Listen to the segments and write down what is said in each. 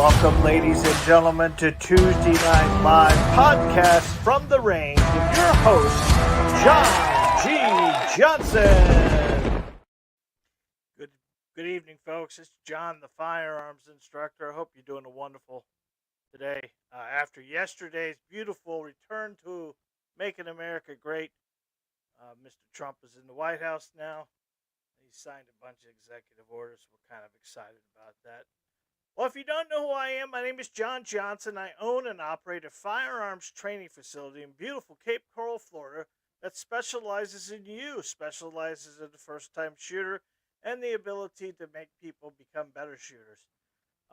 Welcome, ladies and gentlemen, to Tuesday Night Live podcast from the range with your host, John G. Johnson. Good evening, folks. It's John, the firearms instructor. I hope you're doing a wonderful today. After yesterday's beautiful return to making America great, Mr. Trump is in the White House now. He signed a bunch of executive orders. We're kind of excited about that. Well, if you don't know who I am, my name is John Johnson. I own and operate a firearms training facility in beautiful Cape Coral, Florida, that specializes in the first-time shooter, and the ability to make people become better shooters.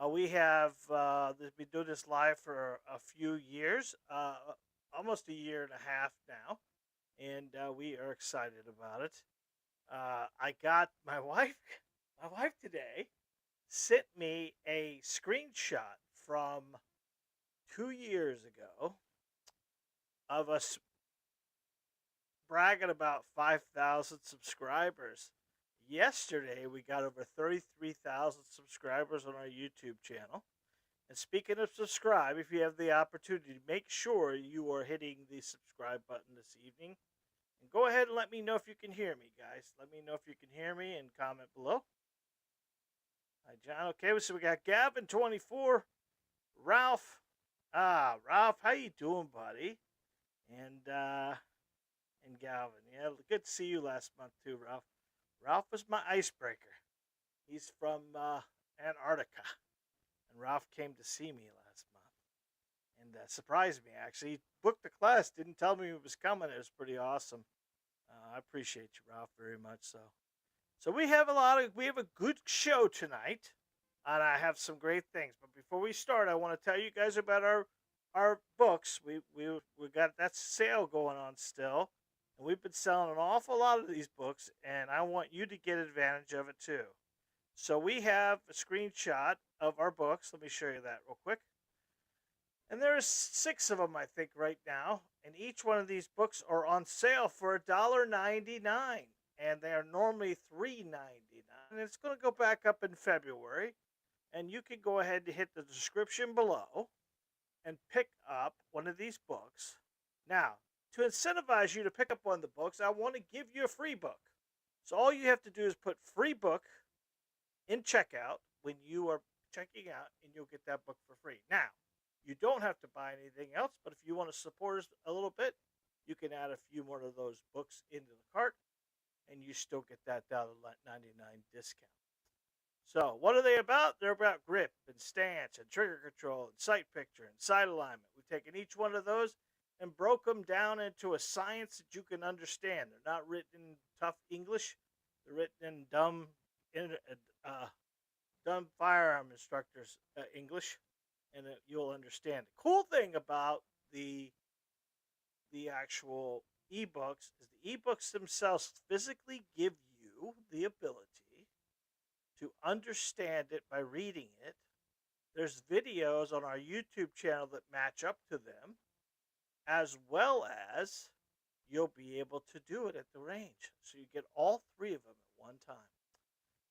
We have been doing this live for a few years, almost a year and a half now, and we are excited about it. I got my wife today sent me a screenshot from 2 years ago of us bragging about 5,000 subscribers. Yesterday, we got over 33,000 subscribers on our YouTube channel. And speaking of subscribe, if you have the opportunity, make sure you are hitting the subscribe button this evening. And go ahead and let me know if you can hear me, guys. Let me know if you can hear me and comment below. Hi, John. Okay, so we got Gavin 24, Ralph. Ralph, how you doing, buddy? And Gavin. Yeah, good to see you last month too, Ralph. Ralph was my icebreaker. He's from Antarctica, and Ralph came to see me last month and surprised me. Actually, he booked the class, didn't tell me he was coming. It was pretty awesome. I appreciate you, Ralph, very much so. So we have a good show tonight, and I have some great things. But before we start, I want to tell you guys about our books. We got that sale going on still, and we've been selling an awful lot of these books, and I want you to get advantage of it too. So we have a screenshot of our books. Let me show you that real quick. And there's 6 of them, I think, right now, and each one of these books are on sale for $1.99. And they are normally $3.99. And it's going to go back up in February. And you can go ahead and hit the description below and pick up one of these books. Now, to incentivize you to pick up one of the books, I want to give you a free book. So all you have to do is put free book in checkout when you are checking out, and you'll get that book for free. Now, you don't have to buy anything else, but if you want to support us a little bit, you can add a few more of those books into the cart, and you still get that $1.99 discount. So, what are they about? They're about grip and stance and trigger control and sight picture and sight alignment. We've taken each one of those and broke them down into a science that you can understand. They're not written in tough English. They're written in dumb firearm instructors English, and you'll understand. The cool thing about the actual ebooks is the ebooks themselves physically give you the ability to understand it by reading it. There's videos on our YouTube channel that match up to them, as well as you'll be able to do it at the range. So you get all 3 of them at one time.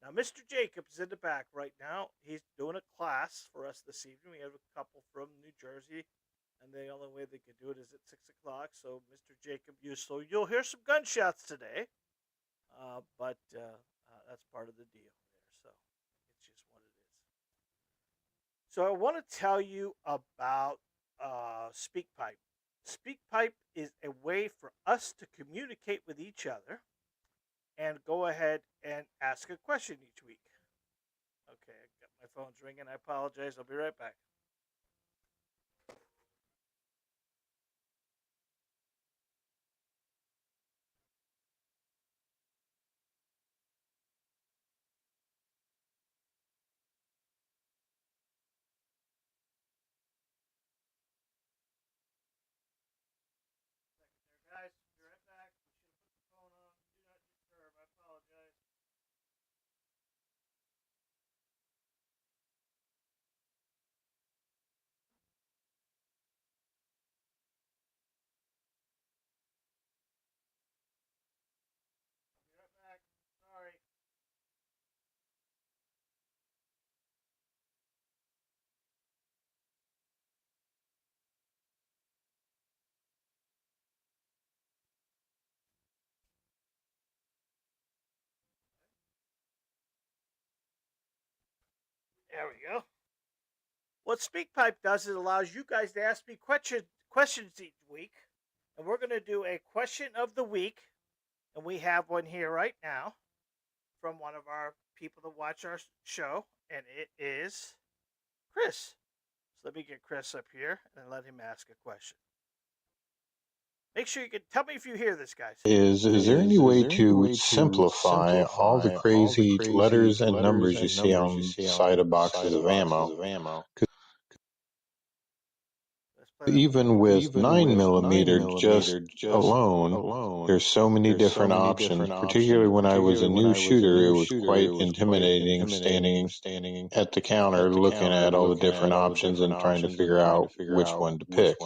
Now, Mr. Jacobs is in the back right now. He's doing a class for us this evening. We have a couple from New Jersey, and the only way they could do it is at 6 o'clock. So, Mr. Jacob, you'll hear some gunshots today, but that's part of the deal there. So, it's just what it is. So, I want to tell you about SpeakPipe. SpeakPipe is a way for us to communicate with each other and go ahead and ask a question each week. Okay, my phone's ringing. I apologize. I'll be right back. Guys, be right back. We should have put the phone on. Do not disturb. I apologize. There we go. What SpeakPipe does is it allows you guys to ask me questions each week, and we're going to do a question of the week, and we have one here right now from one of our people that watch our show, and it is Chris. So let me get Chris up here and let him ask a question. Make sure you can tell me if you hear this, guys. Is there any way to simplify all the crazy letters and numbers you see on the side of boxes of ammo? Even with 9mm just alone, there's so many different options. Particularly when I was a new shooter, it was quite intimidating standing at the counter looking at all the different options and trying to figure out which one to pick.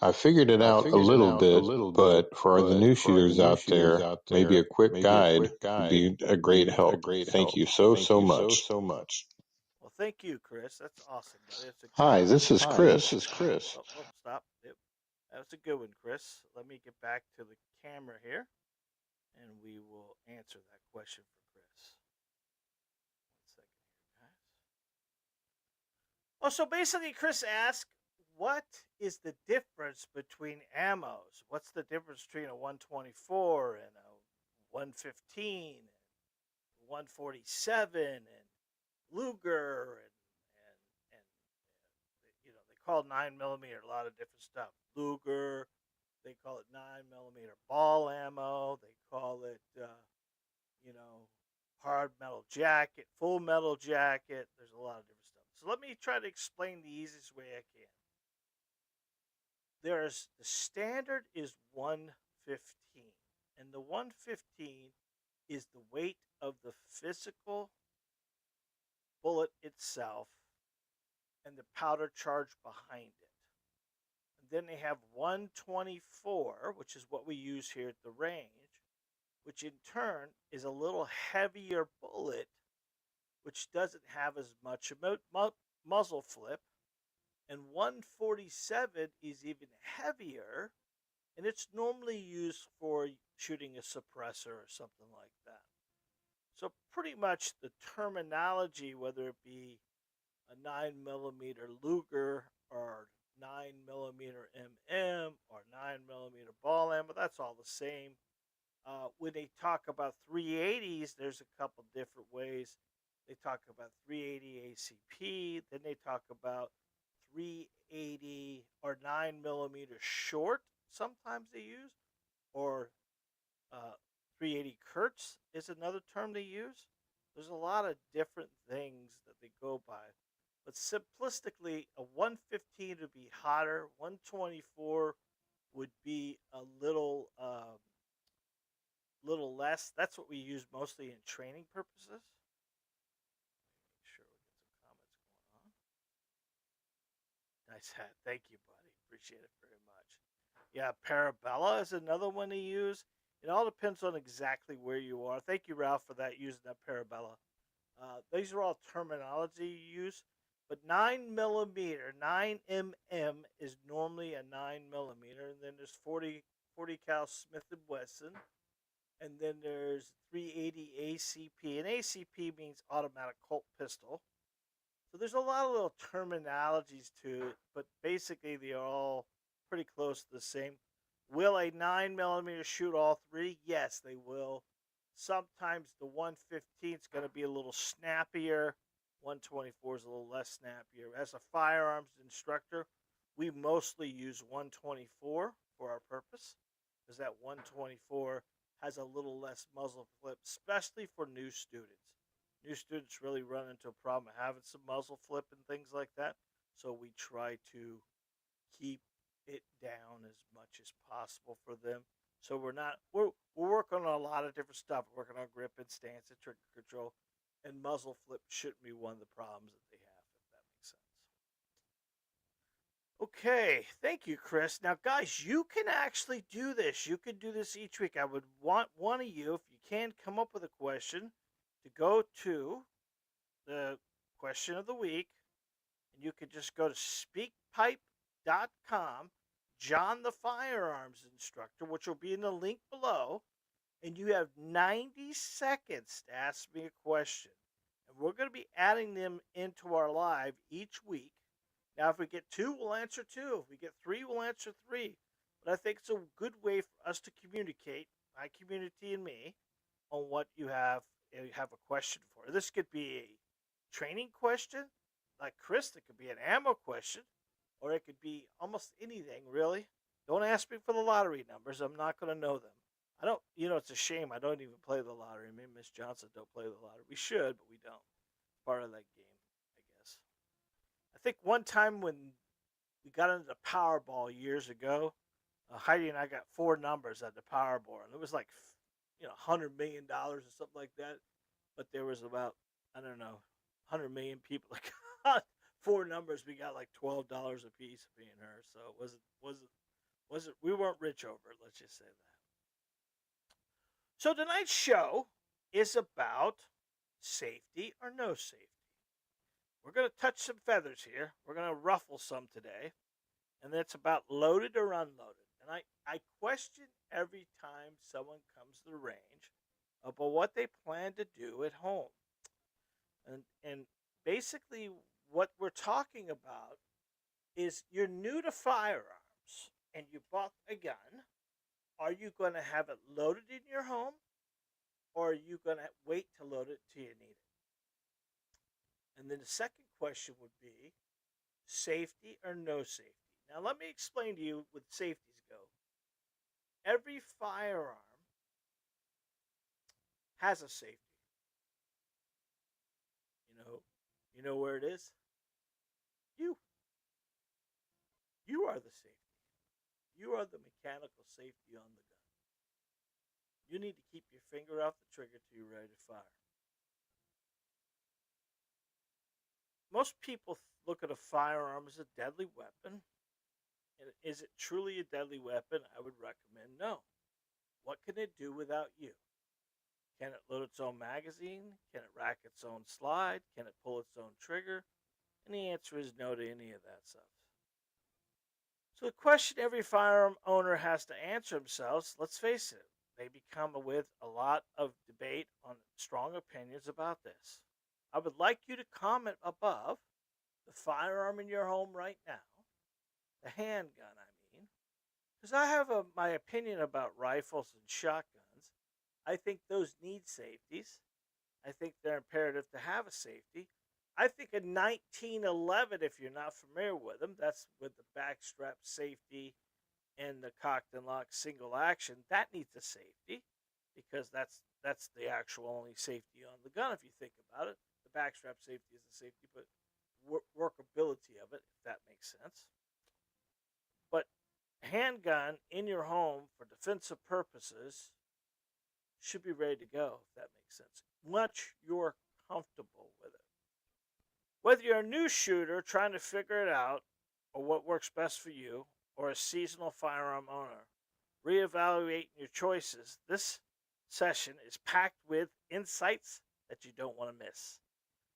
I figured it out a little bit, but for the new shooters out there, maybe a quick guide would be a great help. Thank you so much. Well, thank you, Chris. That's awesome, buddy. That's a good Hi, question. this is Chris. Stop. Yep. That was a good one, Chris. Let me get back to the camera here, and we will answer that question for Chris. 1 second here, guys. Oh, so basically, Chris asked, what is the difference between ammos? What's the difference between a 124 and a 115 and 147 and Luger and they call 9mm a lot of different stuff. Luger, they call it 9mm ball ammo. They call it hard metal jacket, full metal jacket. There's a lot of different stuff. So let me try to explain the easiest way I can. There's the standard is 115, and the 115 is the weight of the physical bullet itself and the powder charge behind it. And then they have 124, which is what we use here at the range, which in turn is a little heavier bullet, which doesn't have as much muzzle flip. And 147 is even heavier, and it's normally used for shooting a suppressor or something like that. So pretty much the terminology, whether it be a 9mm Luger or 9mm MM or 9mm ball ammo, that's all the same. When they talk about 380s, there's a couple different ways. They talk about 380 ACP, then they talk about 380 or 9mm short, sometimes they use, or 380 Kurtz is another term they use. There's a lot of different things that they go by. But simplistically, a 115 would be hotter, 124 would be a little less. That's what we use mostly in training purposes. Make sure we get some comments going on. Nice hat. Thank you, buddy. Appreciate it very much. Yeah, Parabella is another one to use. It all depends on exactly where you are. Thank you, Ralph, for that, using that Parabella. These are all terminology you use. But 9mm, 9mm is normally a 9mm. And then there's 40 cal Smith & Wesson. And then there's 380 ACP. And ACP means automatic Colt pistol. So there's a lot of little terminologies to it, but basically they are all pretty close to the same. Will a 9mm shoot all three? Yes, they will. Sometimes the 115 is going to be a little snappier. 124 is a little less snappier. As a firearms instructor, we mostly use 124 for our purpose, because that 124 has a little less muzzle flip, especially for new students. New students really run into a problem of having some muzzle flip and things like that, so we try to keep it down as much as possible for them. So we're working on a lot of different stuff. We're working on grip and stance and trigger control, and muzzle flip shouldn't be one of the problems that they have, if that makes sense. Okay, thank you, Chris. Now, guys, you can actually do this. You can do this each week. I would want one of you, if you can, come up with a question, to go to the question of the week, and you could just go to speakpipe.com, John the Firearms Instructor, which will be in the link below, and you have 90 seconds to ask me a question. And we're going to be adding them into our live each week. Now, if we get two, we'll answer two. If we get three, we'll answer three. But I think it's a good way for us to communicate, my community and me, on what you have a question for. This could be a training question, like Chris. It could be an ammo question, or it could be almost anything, really. Don't ask me for the lottery numbers. I'm not going to know them. I don't, it's a shame I don't even play the lottery. Me and Miss Johnson don't play the lottery. We should, but we don't. Part of that game, I guess. I think one time when we got into the Powerball years ago, Heidi and I got four numbers at the Powerball, and it was like, $100 million or something like that. But there was about, I don't know, 100 million people that got four numbers. We got like $12 a piece, me and her. So it wasn't. We weren't rich over it. Let's just say that. So tonight's show is about safety or no safety. We're going to touch some feathers here. We're going to ruffle some today. And it's about loaded or unloaded. And I question every time someone comes to the range about what they plan to do at home. And basically what we're talking about is you're new to firearms and you bought a gun. Are you going to have it loaded in your home, or are you going to wait to load it till you need it? And then the second question would be safety or no safety. Now, let me explain to you what safeties go. Every firearm has a safety. You know where it is? You. You are the safety. You are the mechanical safety on the gun. You need to keep your finger off the trigger till you're ready to fire. Most people look at a firearm as a deadly weapon. And is it truly a deadly weapon? I would recommend no. What can it do without you? Can it load its own magazine? Can it rack its own slide? Can it pull its own trigger? And the answer is no to any of that stuff. So the question every firearm owner has to answer themselves, let's face it, they become with a lot of debate on strong opinions about this. I would like you to comment above the firearm in your home right now, the handgun, I mean, because I have my opinion about rifles and shotguns. I think those need safeties. I think they're imperative to have a safety. I think a 1911, if you're not familiar with them, that's with the backstrap safety and the cocked and locked single action, that needs a safety because that's the actual only safety on the gun if you think about it. The backstrap safety is the safety, but workability of it, if that makes sense. But handgun in your home for defensive purposes should be ready to go, if that makes sense. Once you're comfortable with it. Whether you're a new shooter trying to figure it out, or what works best for you, or a seasonal firearm owner, reevaluating your choices, this session is packed with insights that you don't want to miss.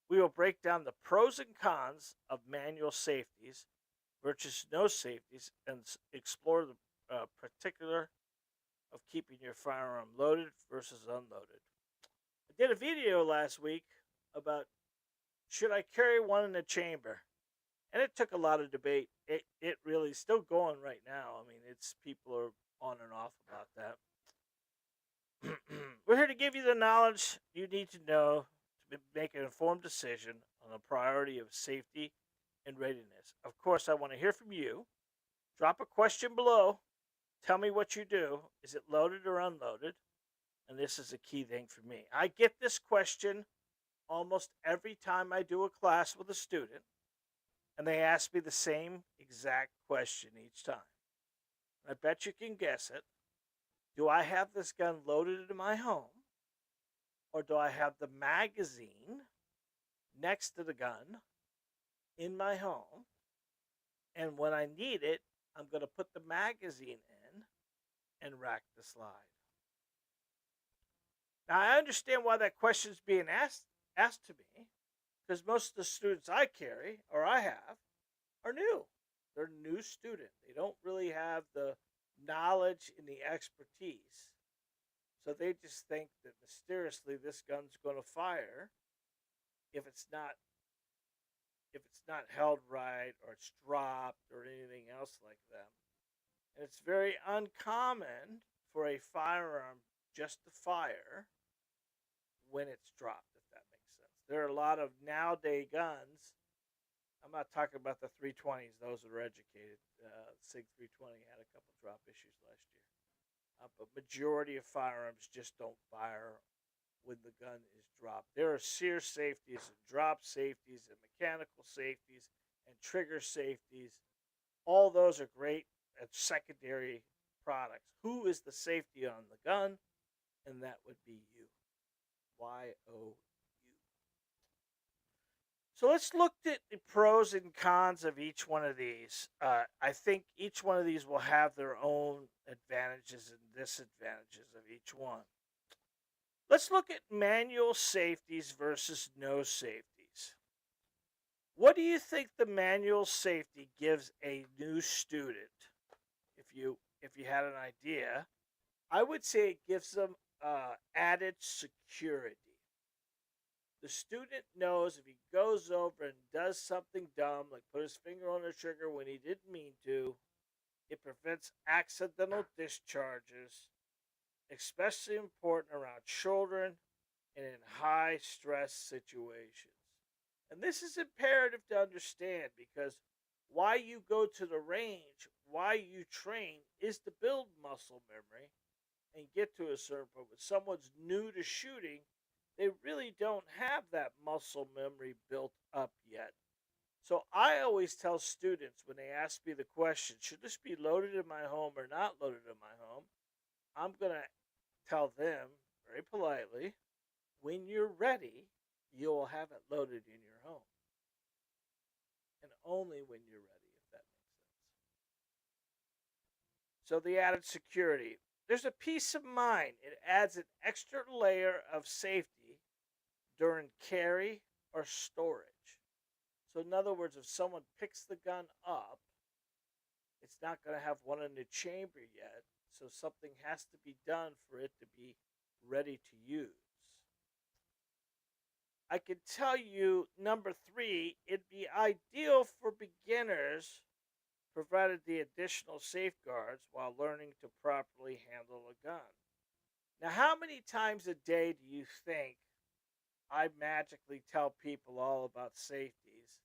We will break down the pros and cons of manual safeties versus no safeties and explore the particular of keeping your firearm loaded versus unloaded. I did a video last week about should I carry one in the chamber, and it took a lot of debate. It really is still going right now. I mean, it's people are on and off about that. We're here to give you the knowledge you need to know to make an informed decision on the priority of safety and readiness. Of course, I want to hear from you. Drop a question below. Tell me what you do. Is it loaded or unloaded? And this is a key thing for me. I get this question almost every time I do a class with a student, and they ask me the same exact question each time. I bet you can guess it. Do I have this gun loaded in my home, or do I have the magazine next to the gun in my home, and when I need it, I'm going to put the magazine in and rack the slide? Now, I understand why that question is being asked to me, because most of the students I carry or I have are new. They're new student. They don't really have the knowledge and the expertise. So they just think that mysteriously this gun's going to fire if it's not held right or it's dropped or anything else like that. And it's very uncommon for a firearm just to fire when it's dropped, if that makes sense. There are a lot of nowadays guns. I'm not talking about the 320s; those that are educated. Sig 320 had a couple drop issues last year, but majority of firearms just don't fire when the gun is dropped. There are sear safeties and drop safeties and mechanical safeties and trigger safeties. All those are great at secondary products. Who is the safety on the gun? And that would be you. YOU. So let's look at the pros and cons of each one of these. I think each one of these will have their own advantages and disadvantages of each one. Let's look at manual safeties versus no safeties. What do you think the manual safety gives a new student? If you had an idea, I would say it gives them added security. The student knows if he goes over and does something dumb, like put his finger on the trigger when he didn't mean to, it prevents accidental discharges, especially important around children and in high stress situations. And this is imperative to understand because why you go to the range, why you train, is to build muscle memory and get to a certain point. When someone's new to shooting, they really don't have that muscle memory built up yet. So I always tell students when they ask me the question, should this be loaded in my home or not loaded in my home? I'm going to tell them very politely, when you're ready, you'll have it loaded in your home. And only when you're ready, if that makes sense. So the added security. There's a peace of mind. It adds an extra layer of safety during carry or storage. So in other words, if someone picks the gun up, it's not going to have one in the chamber yet. So something has to be done for it to be ready to use. I can tell you, number 3, it'd be ideal for beginners provided the additional safeguards while learning to properly handle a gun. Now, how many times a day do you think I magically tell people all about safeties?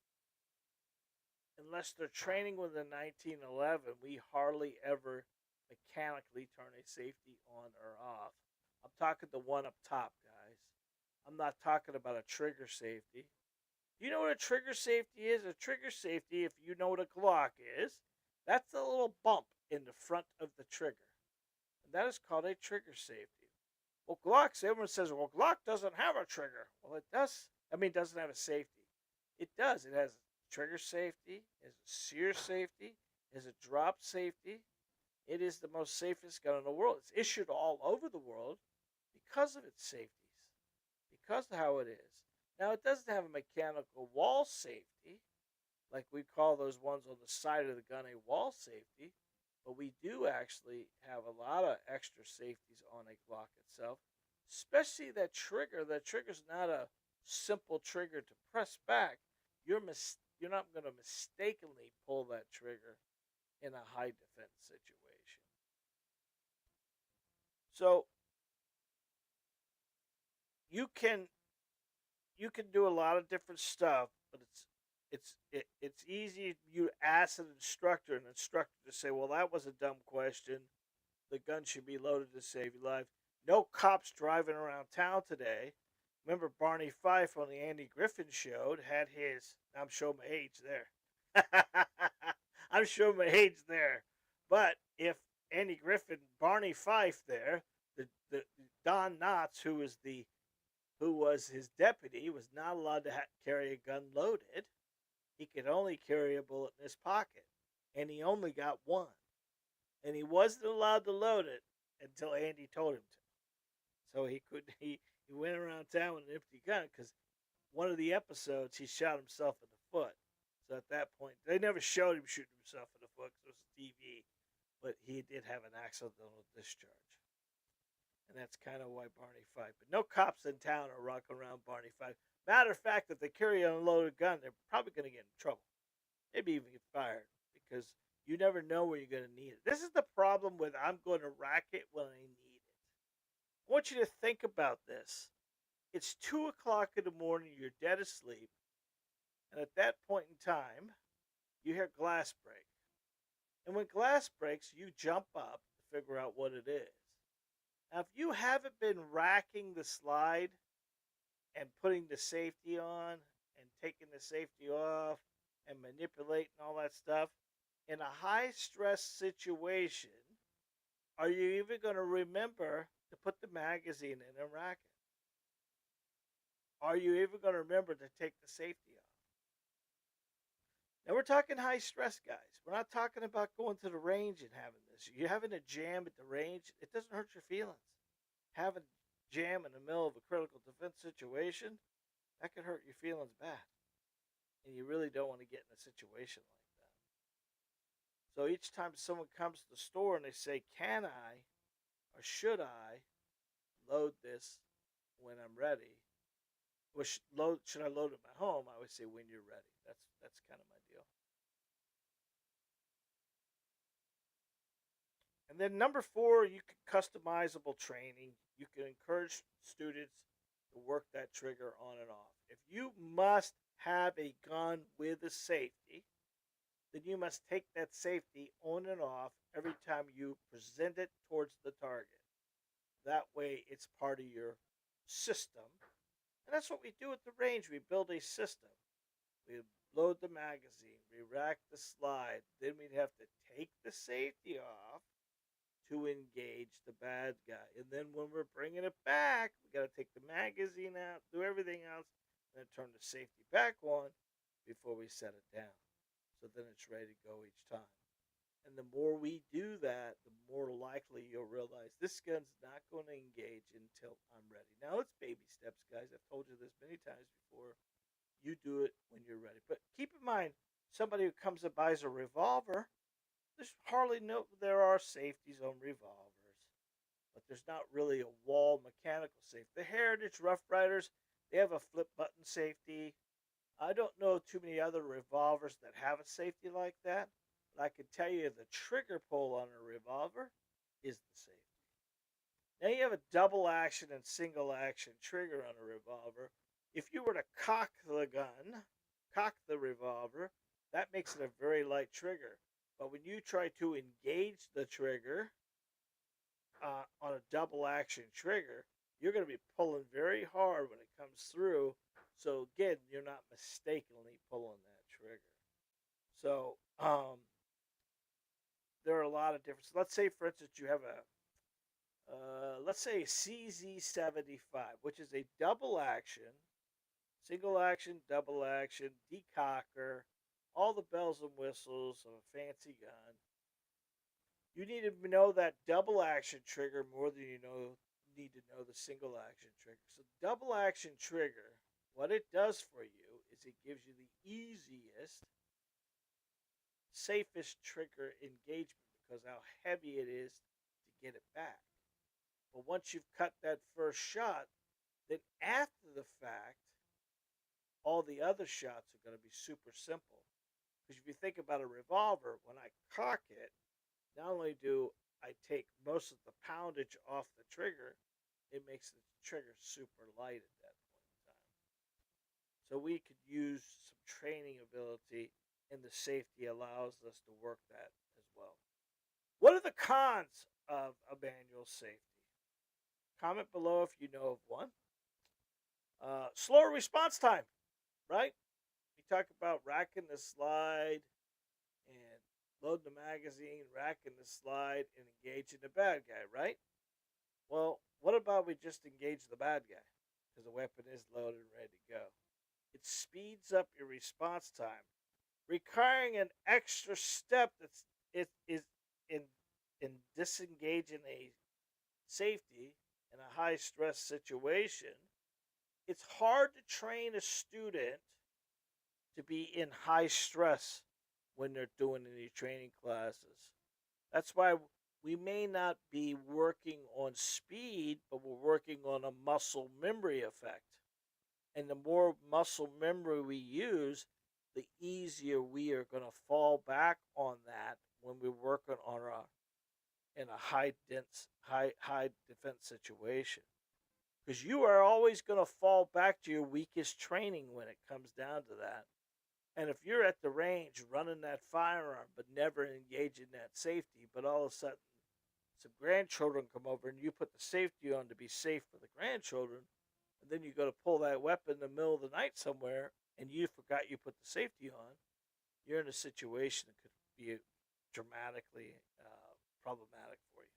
Unless they're training with a 1911, we hardly ever mechanically turn a safety on or off. I'm talking the one up top, guys. I'm not talking about a trigger safety. You know what a trigger safety is? A trigger safety, if you know what a Glock is, that's a little bump in the front of the trigger. And that is called a trigger safety. Well, Glocks, everyone says, well, Glock doesn't have a trigger. Well, it does. It doesn't have a safety. It does. It has trigger safety, it has a sear safety, it has a drop safety. It is the most safest gun in the world. It's issued all over the world because of its safeties, because of how it is. Now, it doesn't have a mechanical wall safety, like we call those ones on the side of the gun a wall safety, but we do actually have a lot of extra safeties on a Glock itself, especially that trigger. That trigger's not a simple trigger to press back. You're not going to mistakenly pull that trigger in a high defense situation. So you can do a lot of different stuff, but it's easy. You ask an instructor to say, "Well, that was a dumb question. The gun should be loaded to save your life." No cops driving around town today. Remember Barney Fife on the Andy Griffin show had his. I'm showing my age there. I'm showing my age there. But if Andy Griffin, Barney Fife there, the Don Knotts, who was his deputy, was not allowed to carry a gun loaded. He could only carry a bullet in his pocket, and he only got one. And he wasn't allowed to load it until Andy told him to. So he went around town with an empty gun because one of the episodes he shot himself in the foot. So at that point, they never showed him shooting himself in the foot because it was TV, but he did have an accidental discharge. And that's kind of why Barney Fife. But no cops in town are rocking around Barney Fife. Matter of fact, if they carry an unloaded gun, they're probably going to get in trouble. Maybe even get fired because you never know where you're going to need it. This is the problem with I'm going to rack it when I need it. I want you to think about this. It's 2 o'clock in the morning, you're dead asleep, and at that point in time, you hear glass break. And when glass breaks, you jump up to figure out what it is. Now, if you haven't been racking the slide and putting the safety on and taking the safety off and manipulating all that stuff, in a high stress situation, are you even going to remember to put the magazine in and rack it? Are you even going to remember to take the safety off? Now we're talking high stress, guys. We're not talking about going to the range and having this. You're having a jam at the range, it doesn't hurt your feelings. Having a jam in the middle of a critical defense situation, that could hurt your feelings bad. And you really don't want to get in a situation like that. So each time someone comes to the store and they say, can I or should I load this when I'm ready? Or should I load it at home? I would say when you're ready. That's kind of my deal. And then number 4, you can customizable training. You can encourage students to work that trigger on and off. If you must have a gun with a safety, then you must take that safety on and off every time you present it towards the target. That way it's part of your system. And that's what we do at the range. We build a system. We load the magazine, we rack the slide, then we'd have to take the safety off to engage the bad guy. And then when we're bringing it back, we got to take the magazine out, do everything else, and then turn the safety back on before we set it down. So then it's ready to go each time. And the more we do that, the more likely you'll realize this gun's not going to engage until I'm ready. Now, it's baby steps, guys. I've told you this many times before. You do it when you're ready. But keep in mind, somebody who comes and buys a revolver, there are safeties on revolvers, but there's not really a wall mechanical safety. The Heritage Rough Riders, they have a flip button safety. I don't know too many other revolvers that have a safety like that, but I can tell you the trigger pull on a revolver is the safety. Now you have a double action and single action trigger on a revolver. If you were to cock the revolver, that makes it a very light trigger. But when you try to engage the trigger on a double action trigger, you're going to be pulling very hard when it comes through. So again, you're not mistakenly pulling that trigger. So there are a lot of differences. Let's say, for instance, you have let's say a CZ75, which is a double action, single action, double action, decocker, all the bells and whistles of a fancy gun. You need to know that double action trigger more than you need to know the single action trigger. So double action trigger, what it does for you is it gives you the easiest, safest trigger engagement because how heavy it is to get it back. But once you've cut that first shot, then after the fact, all the other shots are going to be super simple. Because if you think about a revolver, when I cock it, not only do I take most of the poundage off the trigger, it makes the trigger super light at that point in time. So we could use some training ability, and the safety allows us to work that as well. What are the cons of a manual safety? Comment below if you know of one. Slower response time, right? We talk about racking the slide and loading the magazine, racking the slide, and engaging the bad guy, right? Well, what about we just engage the bad guy? Because the weapon is loaded and ready to go. It speeds up your response time, requiring an extra step is in disengaging a safety in a high stress situation. It's hard to train a student to be in high stress when they're doing any training classes. That's why we may not be working on speed, but we're working on a muscle memory effect. And the more muscle memory we use, the easier we are going to fall back on that when we're working on in a high defense situation. Because you are always going to fall back to your weakest training when it comes down to that. And if you're at the range running that firearm but never engaging that safety, but all of a sudden some grandchildren come over and you put the safety on to be safe for the grandchildren, and then you go to pull that weapon in the middle of the night somewhere and you forgot you put the safety on, you're in a situation that could be dramatically problematic for you.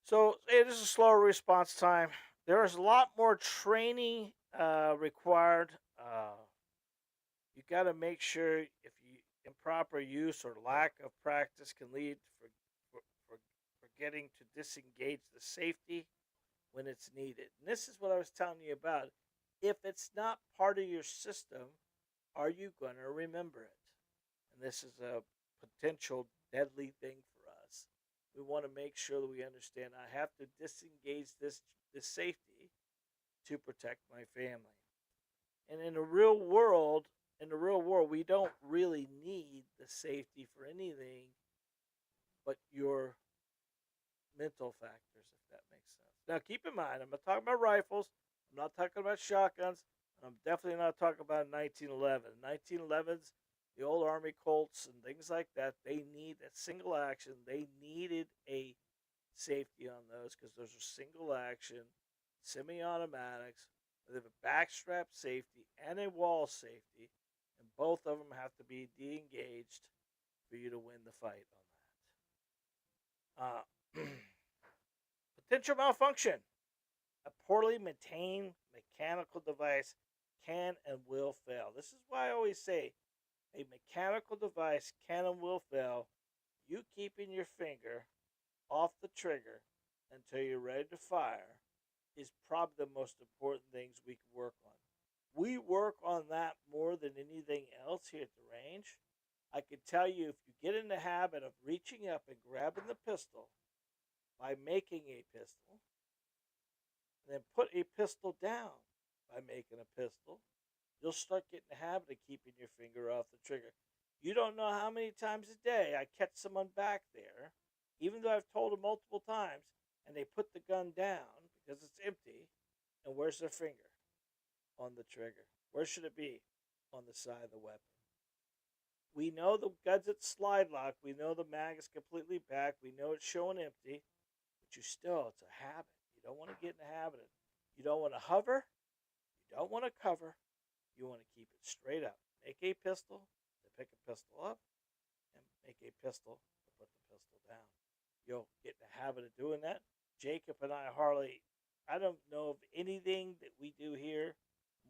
So it is a slower response time. There is a lot more training required. You got to make sure if you improper use or lack of practice can lead for forgetting to disengage the safety when it's needed. And this is what I was telling you about. If it's not part of your system, are you going to remember it? And this is a potential deadly thing for us. We want to make sure that we understand I have to disengage this safety to protect my family. And in the real world, we don't really need the safety for anything but your mental factors, if that makes sense. Now, keep in mind, I'm not talking about rifles. I'm not talking about shotguns. I'm definitely not talking about 1911. 1911s, the old Army Colts and things like that, they need a single action. They needed a safety on those because those are single action, semi automatics. They have a backstrap safety and a wall safety, and both of them have to be de engaged for you to win the fight on that. Potential malfunction. A poorly maintained mechanical device can and will fail. This is why I always say a mechanical device can and will fail. You keeping your finger off the trigger until you're ready to fire is probably the most important things we can work on. We work on that more than anything else here at the range. I can tell you if you get in the habit of reaching up and grabbing the pistol by making a pistol, and then put a pistol down by making a pistol, you'll start getting the habit of keeping your finger off the trigger. You don't know how many times a day I catch someone back there, even though I've told them multiple times, and they put the gun down because it's empty, and where's their finger? On the trigger. Where should it be? On the side of the weapon. We know the gun's at slide lock. We know the mag is completely back. We know it's showing empty, but it's a habit. You don't want to get in the habit of it. You don't want to hover. You don't want to cover. You want to keep it straight up. Make a pistol to pick a pistol up, and make a pistol to put the pistol down. You'll get in the habit of doing that. Jacob and I hardly, I don't know of anything that we do here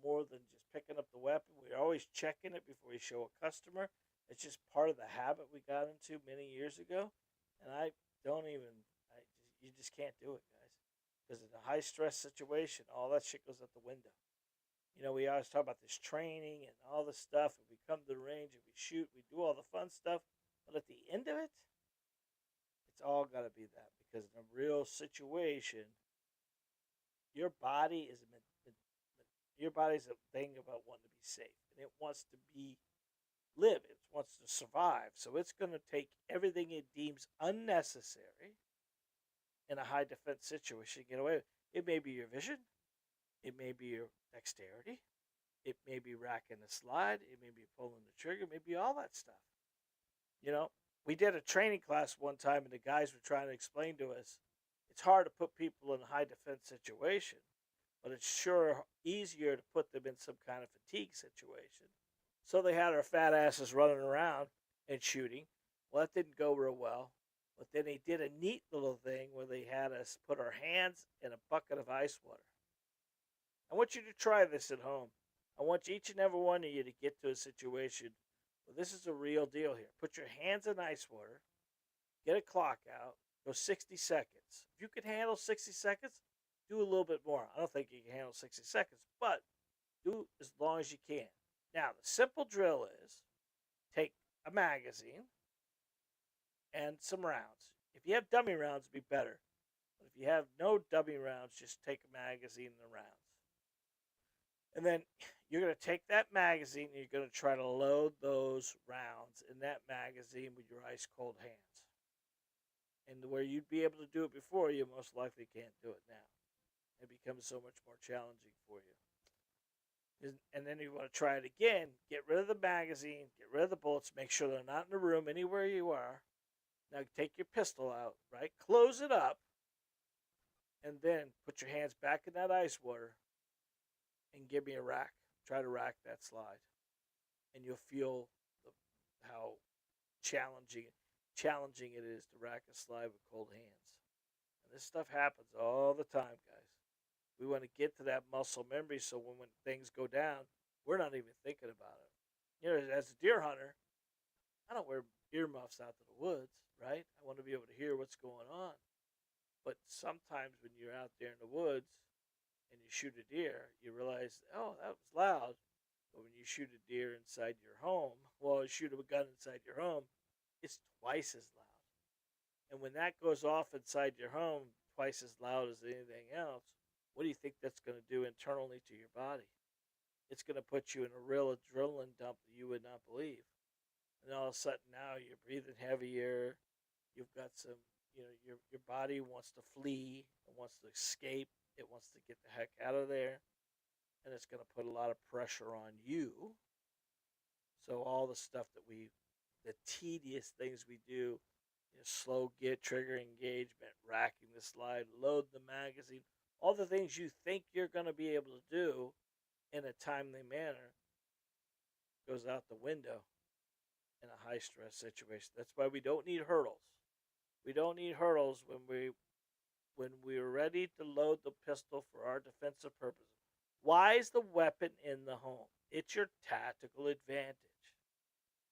more than just picking up the weapon. We're always checking it before we show a customer. It's just part of the habit we got into many years ago. And I don't even, you just can't do it, guys. Because in a high stress situation, all that shit goes out the window. You know, we always talk about this training and all this stuff, and we come to the range and we shoot, we do all the fun stuff. But at the end of it, it's all got to be that. Because in a real situation, your body is your body's a thing about wanting to be safe, and it wants to live. It wants to survive. So it's going to take everything it deems unnecessary in a high defense situation to get away with. It may be your vision. It may be your dexterity. It may be racking the slide. It may be pulling the trigger. It may be all that stuff. You know, we did a training class one time, and the guys were trying to explain to us it's hard to put people in a high defense situation, but it's sure easier to put them in some kind of fatigue situation. So they had our fat asses running around and shooting. Well, that didn't go real well. But then they did a neat little thing where they had us put our hands in a bucket of ice water. I want you to try this at home. I want each and every one of you to get to a situation where this is a real deal here. Put your hands in ice water, get a clock out, go 60 seconds. If you can handle 60 seconds, do a little bit more. I don't think you can handle 60 seconds, but do as long as you can. Now, the simple drill is take a magazine and some rounds. If you have dummy rounds, it'd be better. But if you have no dummy rounds, just take a magazine and the rounds. And then you're going to take that magazine and you're going to try to load those rounds in that magazine with your ice cold hands. And where you'd be able to do it before, you most likely can't do it now. It becomes so much more challenging for you. And then you want to try it again. Get rid of the magazine, get rid of the bullets, make sure they're not in the room anywhere you are. Now take your pistol out, right? Close it up, and then put your hands back in that ice water and give me a rack. Try to rack that slide. And you'll feel how challenging it is to rack a slide with cold hands. And this stuff happens all the time, guys. We want to get to that muscle memory so when things go down, we're not even thinking about it. You know, as a deer hunter, I don't wear earmuffs out to the woods, right? I want to be able to hear what's going on. But sometimes when you're out there in the woods and you shoot a deer, you realize, oh, that was loud. But when you shoot a deer inside your home, well, you shoot a gun inside your home, it's twice as loud. And when that goes off inside your home, twice as loud as anything else, what do you think that's going to do internally to your body? It's going to put you in a real adrenaline dump that you would not believe. And all of a sudden now you're breathing heavier. You've got some, your body wants to flee. It wants to escape. It wants to get the heck out of there. And it's going to put a lot of pressure on you. So all the stuff the tedious things we do, slow get, trigger engagement, racking the slide, load the magazine, all the things you think you're going to be able to do in a timely manner goes out the window in a high stress situation. That's why we don't need hurdles. We don't need hurdles when we're ready to load the pistol for our defensive purposes. Why is the weapon in the home? It's your tactical advantage.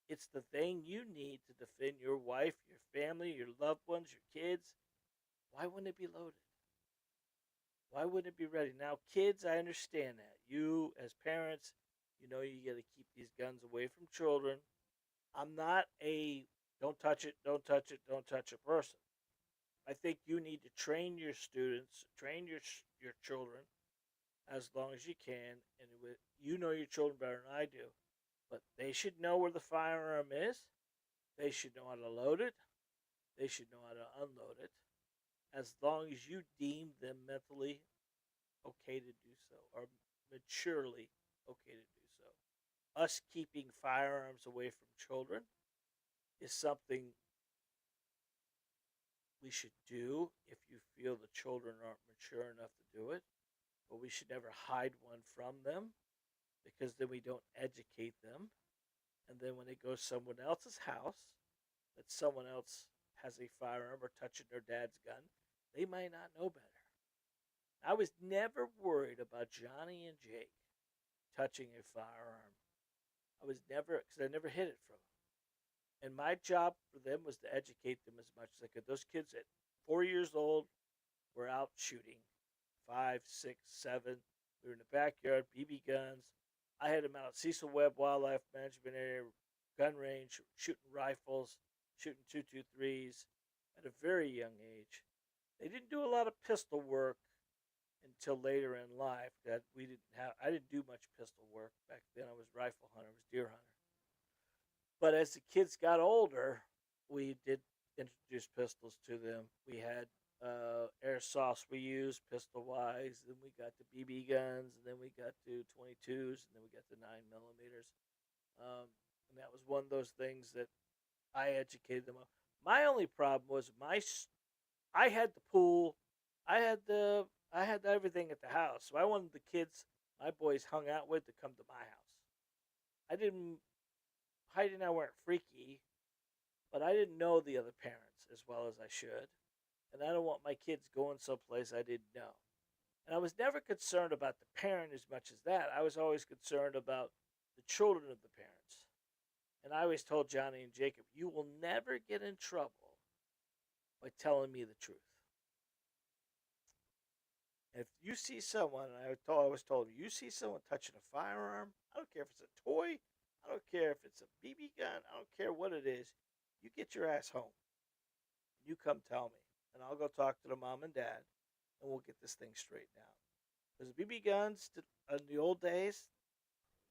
It's the thing you need to defend your wife, your family, your loved ones, your kids. Why wouldn't it be loaded? Why wouldn't it be ready? Now, kids, I understand that. You, as parents, you got to keep these guns away from children. I'm not a don't touch it, don't touch it, don't touch a person. I think you need to train your students, train your children as long as you can. And you know your children better than I do. But they should know where the firearm is. They should know how to load it. They should know how to unload it. As long as you deem them mentally okay to do so, or maturely okay to do so. Us keeping firearms away from children is something we should do if you feel the children aren't mature enough to do it. But we should never hide one from them, because then we don't educate them. And then when they go to someone else's house, that someone else has a firearm or touching their dad's gun, they might not know better. I was never worried about Johnny and Jake touching a firearm. I was never, because I never hid it from them. And my job for them was to educate them as much as I could. Those kids at 4 years old were out shooting. 5, 6, 7. We were in the backyard, BB guns. I had them out at Cecil Webb Wildlife Management Area, gun range, shooting rifles, shooting 223s at a very young age. They didn't do a lot of pistol work until later in life. I didn't do much pistol work back then. I was rifle hunter, I was deer hunter. But as the kids got older, we did introduce pistols to them. We had airsofts we used pistol wise. Then we got to BB guns, and then we got to 22s, and then we got to 9mm. And that was one of those things that I educated them on. My only problem was I had the pool, I had everything at the house, so I wanted the kids my boys hung out with to come to my house. Heidi and I weren't freaky, but I didn't know the other parents as well as I should. And I don't want my kids going someplace I didn't know. And I was never concerned about the parent as much as that. I was always concerned about the children of the parents. And I always told Johnny and Jacob, you will never get in trouble by telling me the truth. If you see someone, and I was told, you see someone touching a firearm, I don't care if it's a toy, I don't care if it's a BB gun, I don't care what it is, you get your ass home. You come tell me, and I'll go talk to the mom and dad, and we'll get this thing straightened out. Because BB guns, in the old days,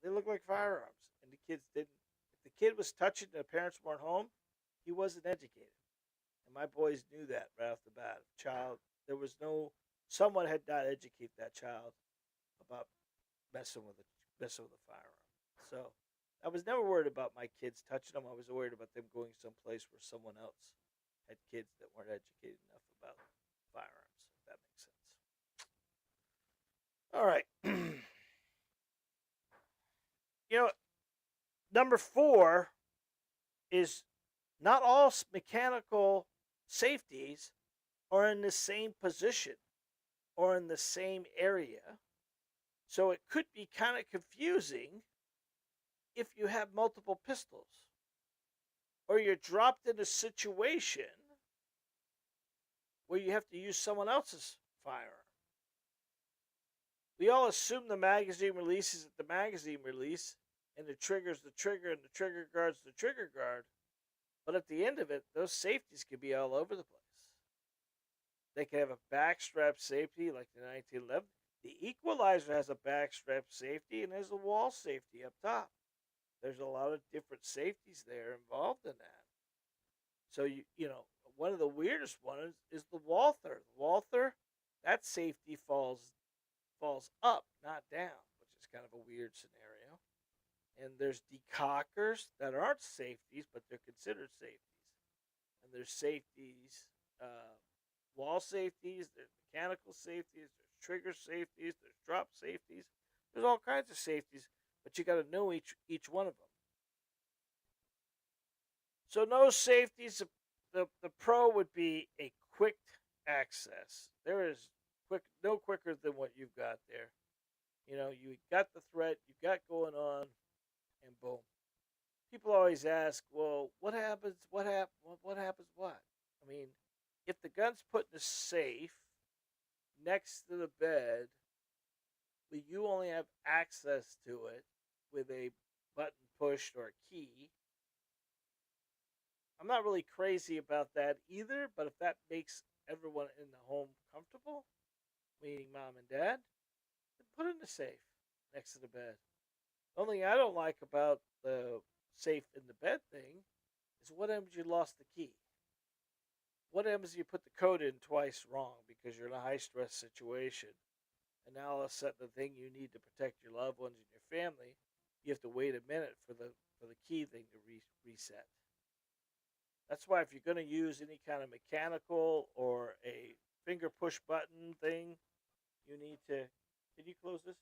they looked like firearms, and the kids didn't. If the kid was touching, the parents weren't home, he wasn't educated. And my boys knew that right off the bat. There was no, someone had not educated that child about messing with a firearm. So I was never worried about my kids touching them. I was worried about them going someplace where someone else had kids that weren't educated enough about firearms. If that makes sense. All right. You know, number 4 is not all mechanical safeties are in the same position or in the same area. So it could be kind of confusing if you have multiple pistols or you're dropped in a situation where you have to use someone else's firearm. We all assume the magazine releases at the magazine release, and the trigger's the trigger, and the trigger guard's the trigger guard. But at the end of it, those safeties could be all over the place. They can have a backstrap safety like the 1911. The Equalizer has a backstrap safety and there's a wall safety up top. There's a lot of different safeties there involved in that. So one of the weirdest ones is the Walther. The Walther, that safety falls up, not down, which is kind of a weird scenario. And there's decockers that aren't safeties, but they're considered safeties. And there's safeties, wall safeties, there's mechanical safeties, there's trigger safeties, there's drop safeties. There's all kinds of safeties, but you got to know each one of them. So no safeties. The Pro would be a quick access. There is no quicker than what you've got there. You got the threat, you got going on, and boom. People always ask, well, what happens? What happens? What? I mean, if the gun's put in a safe next to the bed, but you only have access to it with a button pushed or a key, I'm not really crazy about that either, but if that makes everyone in the home comfortable, meaning mom and dad, then put it in the safe next to the bed. The only thing I don't like about the safe in the bed thing is what happens if you lost the key? What happens if you put the code in twice wrong because you're in a high stress situation? And now all of a sudden the thing you need to protect your loved ones and your family, you have to wait a minute for the key thing to reset. That's why if you're going to use any kind of mechanical or a finger push button thing, you need to. Can you close this?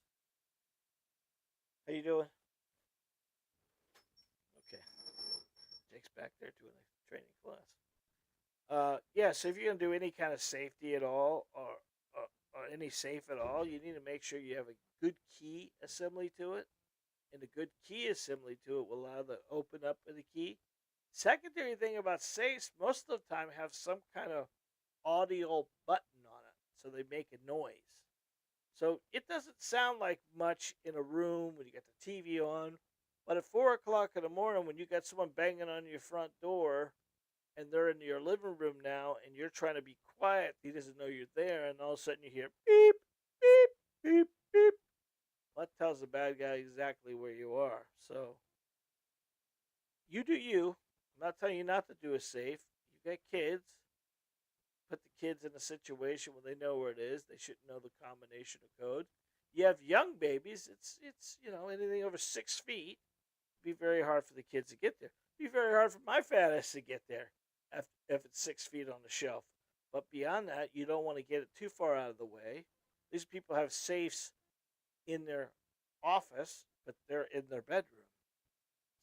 How you doing? Okay. Jake's back there doing a training class. Yeah, so if you're going to do any kind of safety at all or any safe at all, you need to make sure you have a good key assembly to it. And a good key assembly to it will allow the open up of the key. Secondary thing about safes, most of the time have some kind of audio button on it, so they make a noise. So it doesn't sound like much in a room when you got the TV on, but at 4 o'clock in the morning when you got someone banging on your front door and they're in your living room now and you're trying to be quiet, he doesn't know you're there, and all of a sudden you hear beep, beep, beep, beep. Well, that tells the bad guy exactly where you are. So you do you. I'm not telling you not to do a safe. You got kids. Put the kids in a situation where they know where it is. They shouldn't know the combination of code. You have young babies. It's anything over 6 feet. It'd be very hard for the kids to get there. It'd be very hard for my fat ass to get there if it's 6 feet on the shelf. But beyond that, you don't want to get it too far out of the way. These people have safes in their office, but they're in their bedroom.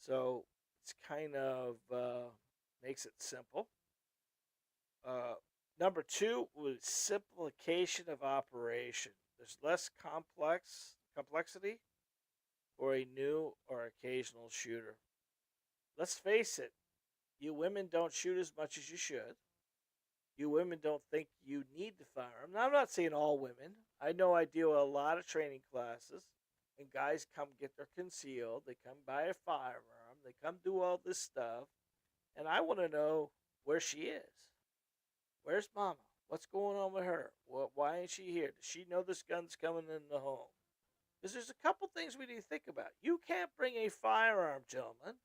So it's kind of makes it simple. Number 2 was simplification of operation. There's less complexity for a new or occasional shooter. Let's face it, you women don't shoot as much as you should. You women don't think you need the firearm. Now, I'm not saying all women. I know I deal with a lot of training classes, and guys come get their concealed. They come buy a firearm. They come do all this stuff, and I want to know where she is. Where's Mama? What's going on with her? Why ain't she here? Does she know this gun's coming in the home? Because there's a couple things we need to think about. You can't bring a firearm, gentlemen,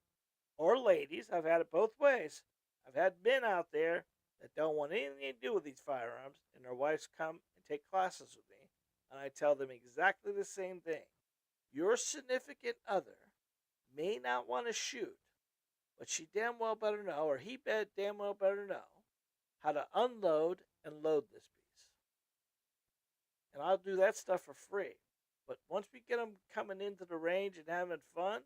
or ladies. I've had it both ways. I've had men out there that don't want anything to do with these firearms, and their wives come and take classes with me, and I tell them exactly the same thing. Your significant other may not want to shoot, but she damn well better know, or he damn well better know, how to unload and load this piece. And I'll do that stuff for free. But once we get them coming into the range and having fun,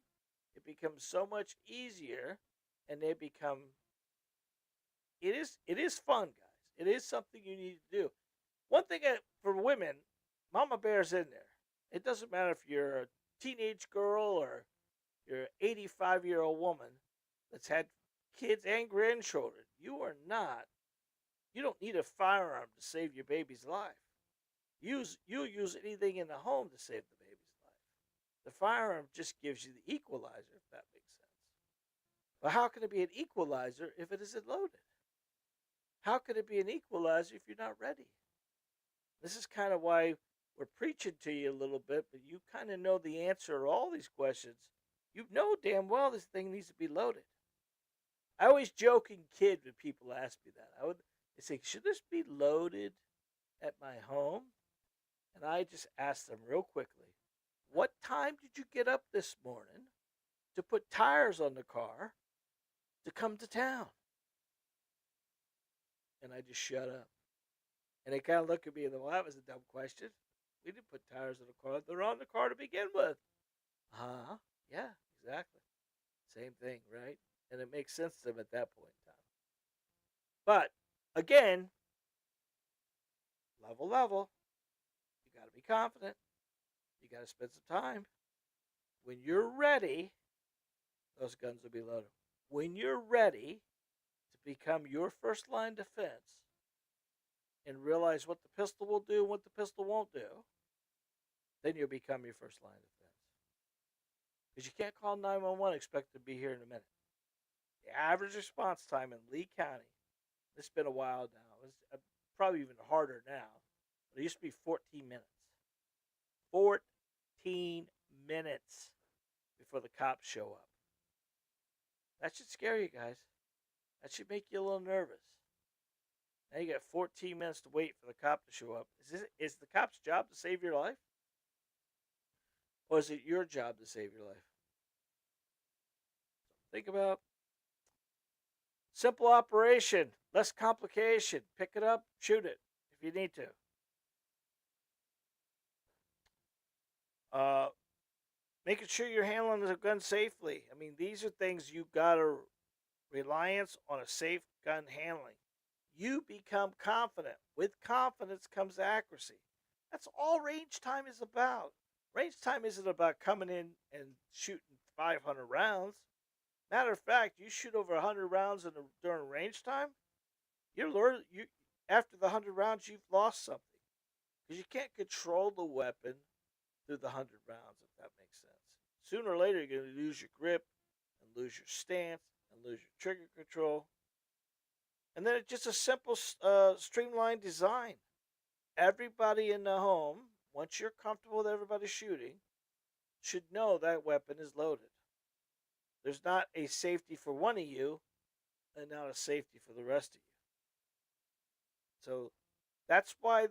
it becomes so much easier, and they become. It is fun, guys. It is something you need to do. One thing for women, Mama Bear's in there. It doesn't matter if you're a teenage girl or you're an 85-year-old woman that's had kids and grandchildren. You don't need a firearm to save your baby's life. You'll use anything in the home to save the baby's life. The firearm just gives you the equalizer, if that makes sense. But how can it be an equalizer if it isn't loaded? How can it be an equalizer if you're not ready? This is kind of why we're preaching to you a little bit, but you kind of know the answer to all these questions. You know damn well this thing needs to be loaded. I always joke and kid when people ask me that. They say, should this be loaded at my home? And I just ask them real quickly, what time did you get up this morning to put tires on the car to come to town? And I just shut up. And they kind of look at me and go, well, that was a dumb question. We didn't put tires on the car. They're on the car to begin with. Uh-huh. Yeah, exactly. Same thing, right? And it makes sense to them at that point in time. But, again, level. You got to be confident. You got to spend some time. When you're ready, those guns will be loaded. When you're ready to become your first line defense and realize what the pistol will do and what the pistol won't do, then you'll become your first line defense. Because you can't call 911 and expect to be here in a minute. The average response time in Lee County, it's been a while now, it's probably even harder now, but it used to be 14 minutes. 14 minutes before the cops show up. That should scare you guys. That should make you a little nervous. Now you got 14 minutes to wait for the cop to show up. Is the cop's job to save your life? Or is it your job to save your life? Think about simple operation, less complication. Pick it up, shoot it if you need to. Making sure you're handling the gun safely. I mean, these are things you've got to reliance on a safe gun handling. You become confident. With confidence comes accuracy. That's all range time is about. Range time isn't about coming in and shooting 500 rounds. Matter of fact, you shoot over 100 rounds during range time, you after the 100 rounds, you've lost something. Because you can't control the weapon through the 100 rounds, if that makes sense. Sooner or later, you're going to lose your grip and lose your stance and lose your trigger control. And then it's just a simple, streamlined design. Everybody in the home, once you're comfortable with everybody shooting, should know that weapon is loaded. There's not a safety for one of you and not a safety for the rest of you. So that's why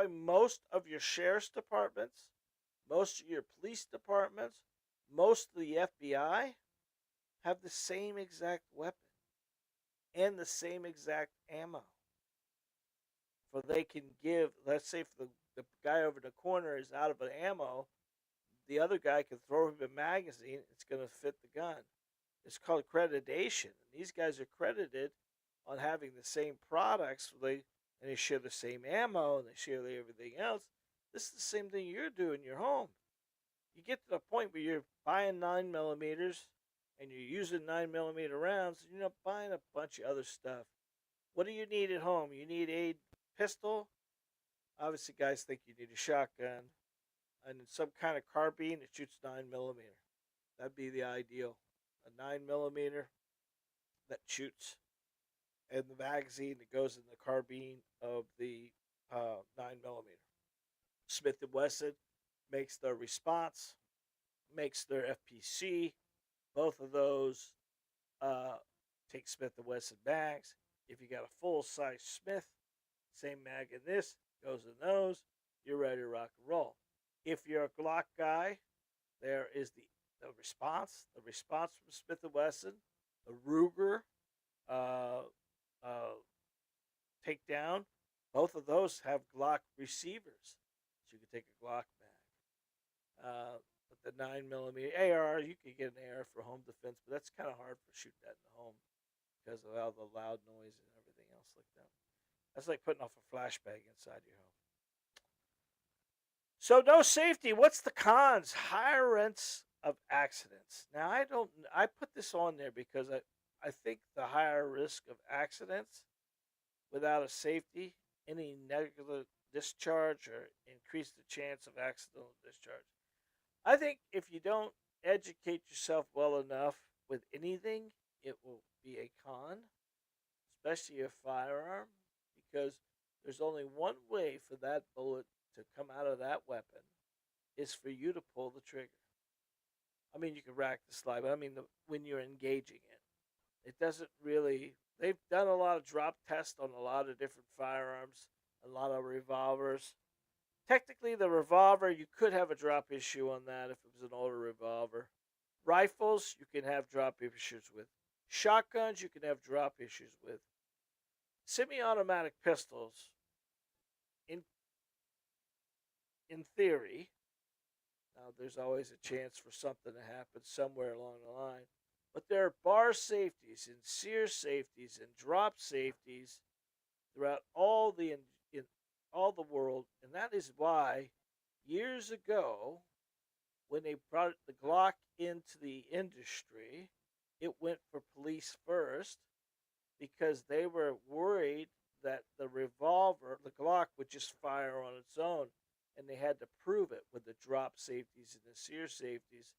most of your sheriff's departments, most of your police departments, most of the FBI have the same exact weapon and the same exact ammo. For they can give, let's say, if the guy over the corner is out of an ammo, the other guy can throw him a magazine. It's going to fit the gun. It's called accreditation. These guys are credited on having the same products. And they share the same ammo and they share everything else. This is the same thing you're doing in your home. You get to the point where you're buying 9mm and you're using 9mm rounds, and you're not buying a bunch of other stuff. What do you need at home? You need a pistol. Obviously, guys think you need a shotgun and some kind of carbine that shoots 9mm. That'd be the ideal. A 9mm that shoots and the magazine that goes in the carbine of the 9 millimeter. Smith and Wesson makes their response, makes their FPC. Both of those uh, take Smith and Wesson mags. If you got a full size Smith, same mag in this goes in those. You're ready to rock and roll. If you're a Glock guy, there is the response. The response from Smith and Wesson, the Ruger uh, uh, takedown. Both of those have Glock receivers, so you can take a Glock mag. But the 9 millimeter AR, you can get an AR for home defense, but that's kind of hard for shooting that in the home because of all the loud noise and everything else like that. That's like putting off a flashbang inside your home. So no safety. What's the cons? Higher rents of accidents. Now I don't. I put this on there because I think the higher risk of accidents without a safety, any negative discharge or increase the chance of accidental discharge. I think if you don't educate yourself well enough with anything, it will be a con, especially a firearm, because there's only one way for that bullet to come out of that weapon is for you to pull the trigger. I mean, you can rack the slide, but I mean, when you're engaging it doesn't really. They've done a lot of drop tests on a lot of different firearms, a lot of revolvers. Technically, the revolver, you could have a drop issue on that if it was an older revolver. Rifles, you can have drop issues with. Shotguns, you can have drop issues with. Semi-automatic pistols, in in theory, now there's always a chance for something to happen somewhere along the line, but there are bar safeties and sear safeties and drop safeties throughout in all the world, and that is why years ago, when they brought the Glock into the industry, it went for police first because they were worried that the revolver, the Glock, would just fire on its own, and they had to prove it with the drop safeties and the sear safeties.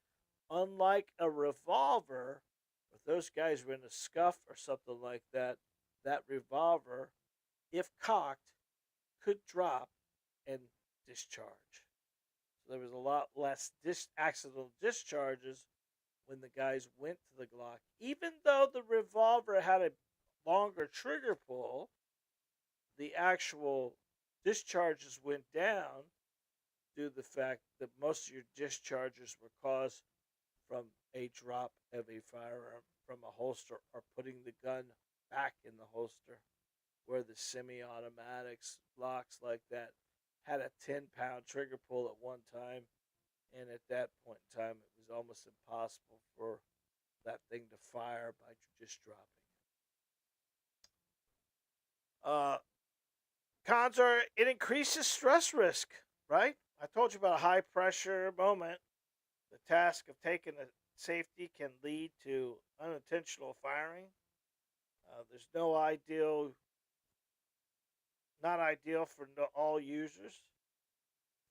Unlike a revolver, if those guys were in a scuff or something like that, that revolver, if cocked, could drop and discharge. So there was a lot less accidental discharges when the guys went to the Glock. Even though the revolver had a longer trigger pull, the actual discharges went down due to the fact that most of your discharges were caused from a drop of a firearm from a holster or putting the gun back in the holster, where the semi-automatics blocks like that had a 10-pound trigger pull at one time, and at that point in time it was almost impossible for that thing to fire by just dropping it. Cons are it increases stress risk, right? I told you about a high pressure moment. The task of taking a safety can lead to unintentional firing. There's not ideal for all users.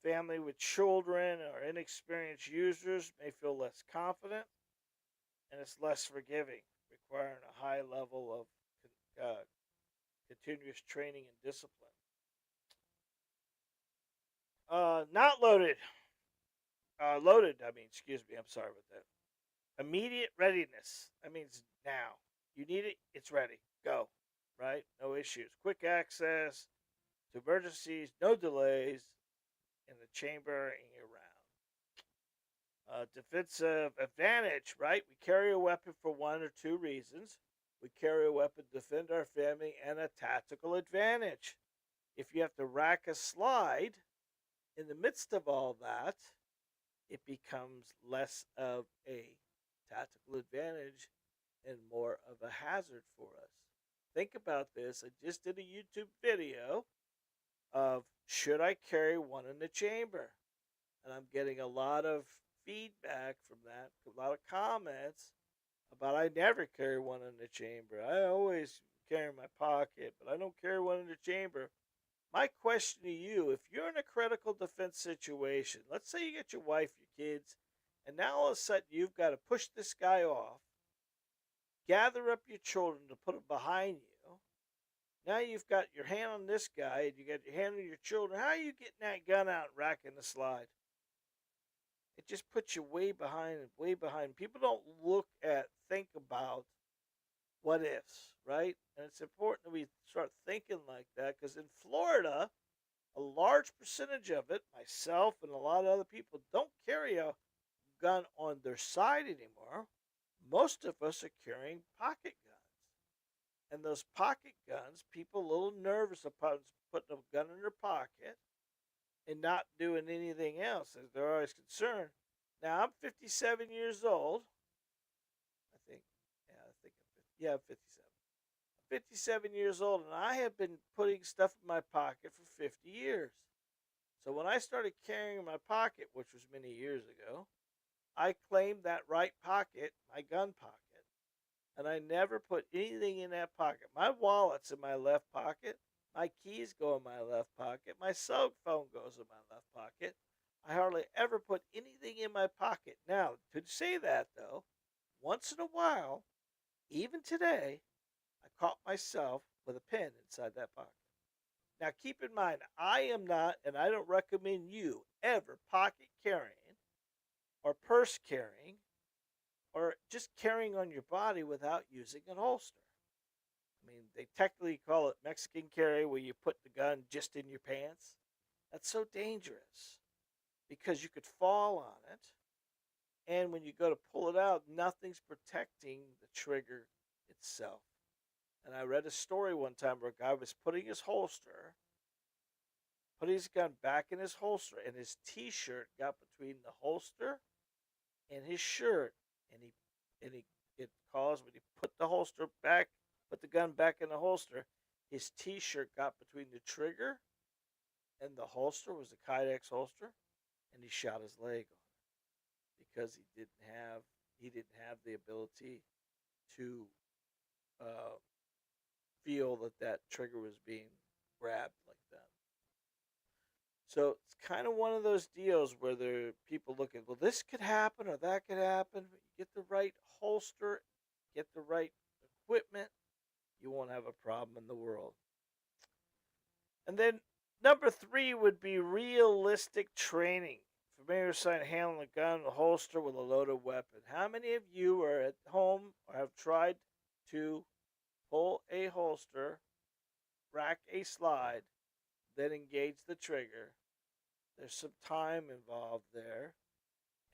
Family with children or inexperienced users may feel less confident, and it's less forgiving, requiring a high level of continuous training and discipline. Not loaded. Loaded, I mean, excuse me, I'm sorry about that. Immediate readiness. That means now. You need it, it's ready. Go. Right? No issues. Quick access to emergencies, no delays in the chamber and year round. Defensive advantage, right? We carry a weapon for one or two reasons. We carry a weapon to defend our family and a tactical advantage. If you have to rack a slide in the midst of all that, it becomes less of a tactical advantage and more of a hazard for us. Think about this. I just did a YouTube video of should I carry one in the chamber? And I'm getting a lot of feedback from that, a lot of comments about I never carry one in the chamber. I always carry in my pocket, but I don't carry one in the chamber. My question to you, if you're in a critical defense situation, let's say you get your wife, your kids, and now all of a sudden you've got to push this guy off, gather up your children to put them behind you, Now you've got your hand on this guy and you got your hand on your children. How are you getting that gun out and racking the slide? It just puts you way behind and way behind. People don't think about what ifs, right? And it's important that we start thinking like that because in Florida, a large percentage of it, myself and a lot of other people, don't carry a gun on their side anymore. Most of us are carrying pocket guns. And those pocket guns, people a little nervous about putting a gun in their pocket and not doing anything else, as they're always concerned. Now, I'm 57 years old. I think, yeah, I think I'm 50. Yeah, I'm 57. 57 years old, and I have been putting stuff in my pocket for 50 years. So when I started carrying in my pocket, which was many years ago, I claimed that right pocket, my gun pocket, and I never put anything in that pocket. My wallet's in my left pocket, my keys go in my left pocket, my cell phone goes in my left pocket. I hardly ever put anything in my pocket. Now, to say that though, once in a while, even today, I caught myself with a pen inside that pocket. Now, keep in mind, I am not, and I don't recommend you ever pocket carrying or purse carrying or just carrying on your body without using a holster. I mean, they technically call it Mexican carry, where you put the gun just in your pants. That's so dangerous because you could fall on it. And when you go to pull it out, nothing's protecting the trigger itself. And I read a story one time where a guy was putting his gun back in his holster, and his T-shirt got between the holster and his shirt, and he it caused when he put the holster back, put the gun back in the holster, his T-shirt got between the trigger and the holster, was a Kydex holster, and he shot his leg on it because he didn't have the ability to uh, feel that trigger was being grabbed like that. So it's kind of one of those deals where there people looking, well, this could happen or that could happen. But you get the right holster, get the right equipment, you won't have a problem in the world. And then number three would be realistic training. Familiar sight handling a gun, a holster with a loaded weapon. How many of you are at home or have tried to pull a holster, rack a slide, then engage the trigger? There's some time involved there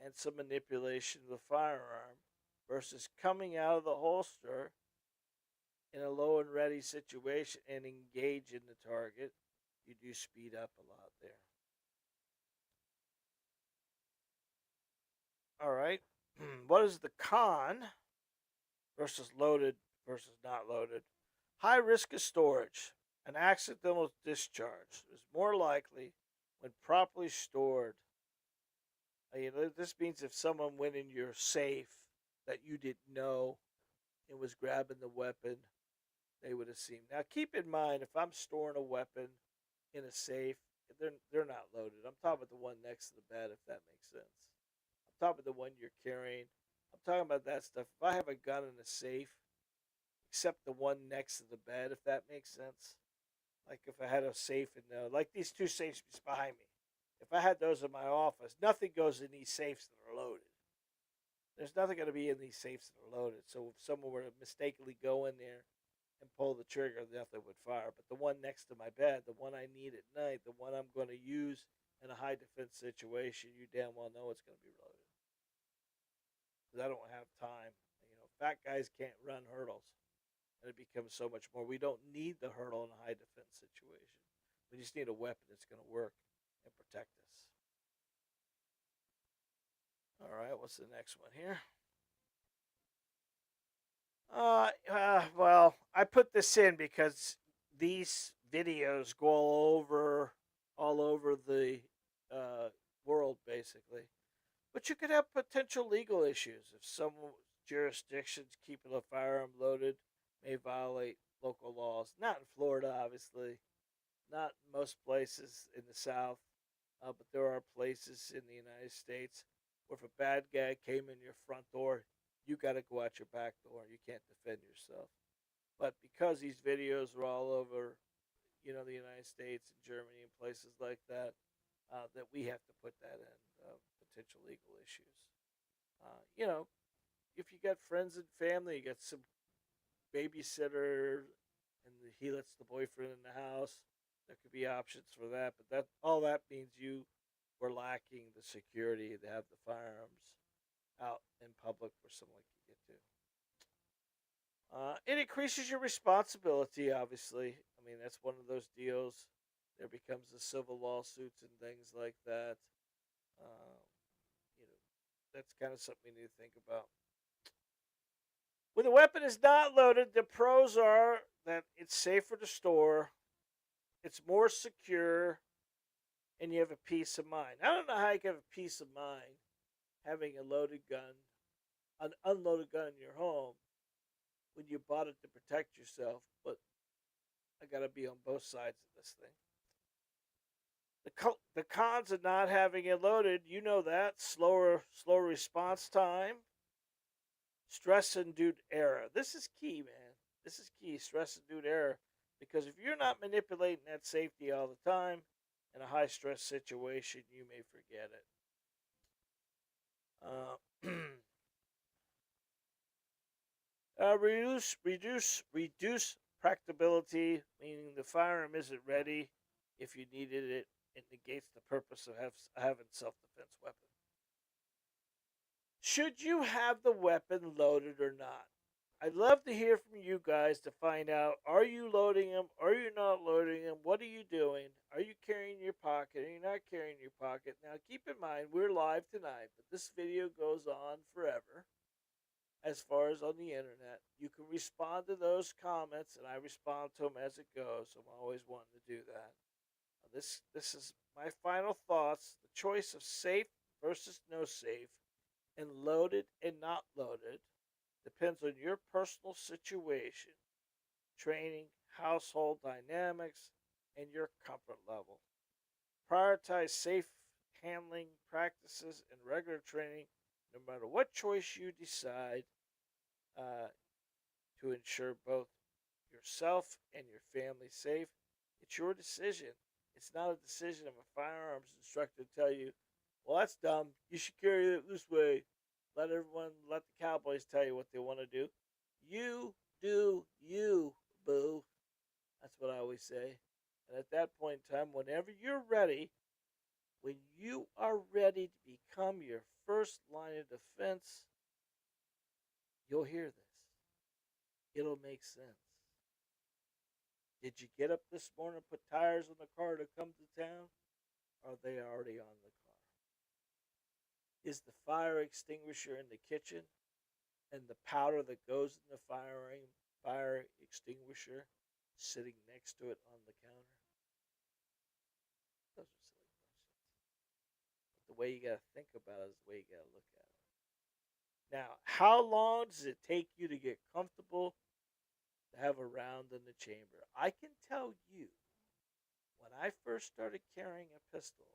and some manipulation of the firearm versus coming out of the holster in a low and ready situation and engaging the target. You do speed up a lot there. All right. What is the con versus loaded versus not loaded? High risk of storage. An accidental discharge is more likely when properly stored. This means if someone went in your safe that you didn't know and was grabbing the weapon, they would have seen. Now, keep in mind, if I'm storing a weapon in a safe, they're not loaded. I'm talking about the one next to the bed, if that makes sense. I'm talking about the one you're carrying. I'm talking about that stuff. If I have a gun in a safe, except the one next to the bed, if that makes sense. Like if I had a safe like these two safes behind me. If I had those in my office, nothing goes in these safes that are loaded. There's nothing going to be in these safes that are loaded. So if someone were to mistakenly go in there and pull the trigger, nothing would fire. But the one next to my bed, the one I need at night, the one I'm going to use in a high defense situation, you damn well know it's going to be loaded. Because I don't have time. Fat guys can't run hurdles. And it becomes so much more. We don't need the hurdle in a high defense situation. We just need a weapon that's going to work and protect us. All right, what's the next one here? Well, I put this in because these videos go all over the uh, world, basically. But you could have potential legal issues if some jurisdictions keeping a firearm loaded may violate local laws. Not in Florida, obviously. Not in most places in the South, but there are places in the United States where if a bad guy came in your front door, you got to go out your back door. You can't defend yourself. But because these videos are all over, the United States and Germany and places like that, that we have to put that in potential legal issues. You know, if you got friends and family, you got some babysitter, and he lets the boyfriend in the house. There could be options for that, but that means you were lacking the security to have the firearms out in public where someone can get to. It increases your responsibility, obviously. I mean, that's one of those deals. There becomes the civil lawsuits and things like that. Um, you know, that's kind of something you need to think about. When the weapon is not loaded, the pros are that it's safer to store, it's more secure, and you have a peace of mind. I don't know how you can have a peace of mind having a loaded gun, an unloaded gun in your home when you bought it to protect yourself, but I got to be on both sides of this thing. The cons of not having it loaded, you know that slower response time, stress induced error. This is key, man. This is key. Stress induced error, because if you're not manipulating that safety all the time in a high stress situation, you may forget it. Uh, reduce practicability, meaning the firearm isn't ready if you needed it. It negates the purpose of having self-defense weapon. Should you have the weapon loaded or not? I'd love to hear from you guys to find out, are you loading them? Are you not loading them? What are you doing? Are you carrying your pocket? Are you not carrying your pocket? Now, keep in mind, we're live tonight, but this video goes on forever as far as on the internet. You can respond to those comments, and I respond to them as it goes. I'm always wanting to do that. This is my final thoughts. The choice of safe versus no safe, and loaded and not loaded, depends on your personal situation, training, household dynamics, and your comfort level. Prioritize safe handling practices and regular training no matter what choice you decide, uh, to ensure both yourself and your family safe. It's your decision. It's not a decision of a firearms instructor to tell you, well, that's dumb. You should carry it this way. Let the cowboys tell you what they want to do. You do you, boo. That's what I always say. And at that point in time, whenever you're ready, when you are ready to become your first line of defense, you'll hear this. It'll make sense. Did you get up this morning and put tires on the car to come to town? Or are they already on the car? Is the fire extinguisher in the kitchen and the powder that goes in the fire extinguisher sitting next to it on the counter? Those are silly questions. But the way you got to think about it is the way you got to look at it. Now, how long does it take you to get comfortable to have a round in the chamber? I can tell you, when I first started carrying a pistol,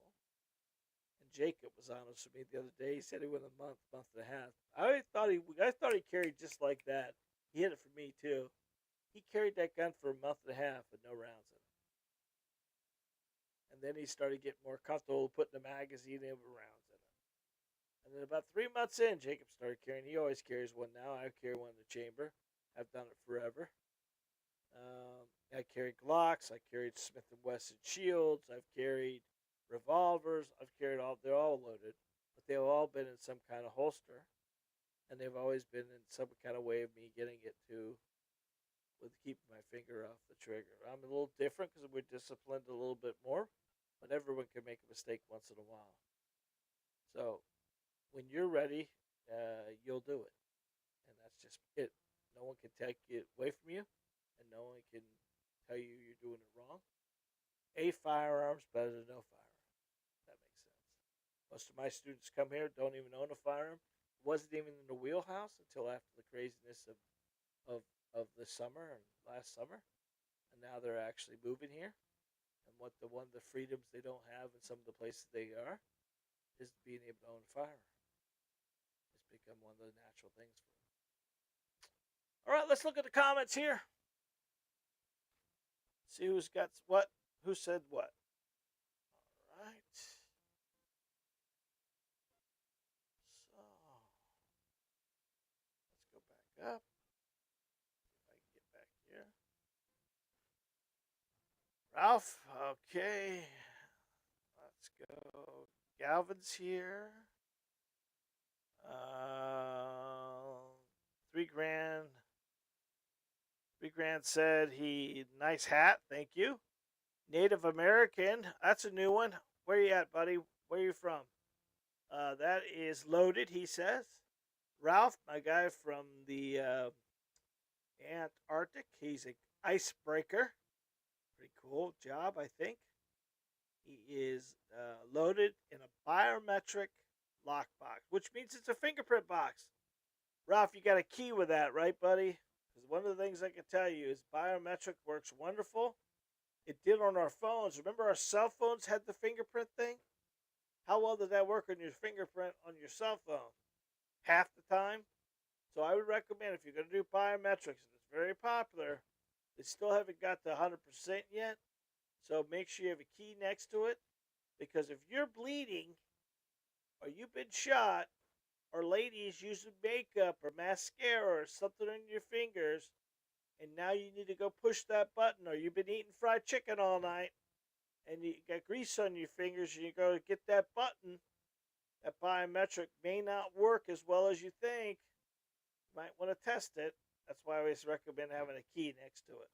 and Jacob was honest with me the other day, he said he went a month and a half. I thought he carried just like that. He hit it for me too. He carried that gun for a month and a half with no rounds in it. And then he started getting more comfortable putting the magazine in with rounds in it. And then about 3 months in, Jacob started carrying. He always carries one now. I carry one in the chamber. I've done it forever. I carried Glocks. I carried Smith and Wesson shields. I've carried revolvers. I've carried all. They're all loaded, but they've all been in some kind of holster, and they've always been in some kind of way of me getting it to, with keeping my finger off the trigger. I'm a little different because we're disciplined a little bit more, but everyone can make a mistake once in a while. So when you're ready, you'll do it, and that's just it. No one can take it away from you, and no one can tell you you're doing it wrong. A firearm's better than no firearm. That makes sense. Most of my students come here don't even own a firearm. It wasn't even in the wheelhouse until after the craziness of, of the summer and last summer, and now they're actually moving here. And one of the freedoms they don't have in some of the places they are is being able to own a firearm. It's become one of the natural things for them. All right, let's look at the comments here. See who's got what? Who said what? All right. So let's go back up. If I can get back here. Ralph, okay. Let's go. Galvin's here. Uh, 3 grand. 3 grand said he nice hat, thank you. Native American, that's a new one. Where you at, buddy? Where you from? That is loaded, he says. Ralph, my guy from the Antarctic, he's an icebreaker. Pretty cool job, I think. He is loaded in a biometric lockbox, which means it's a fingerprint box. Ralph, you got a key with that, right, buddy? Because one of the things I can tell you is biometric works wonderful. It did on our phones. Remember our cell phones had the fingerprint thing? How well did that work on your fingerprint on your cell phone? Half the time. So I would recommend if you're going to do biometrics, and it's very popular, they still haven't got to 100% yet. So make sure you have a key next to it. Because if you're bleeding, or you've been shot, or ladies using makeup or mascara or something on your fingers, and now you need to go push that button, or you've been eating fried chicken all night, and you got grease on your fingers, and you go to get that button, that biometric may not work as well as you think. You might want to test it. That's why I always recommend having a key next to it.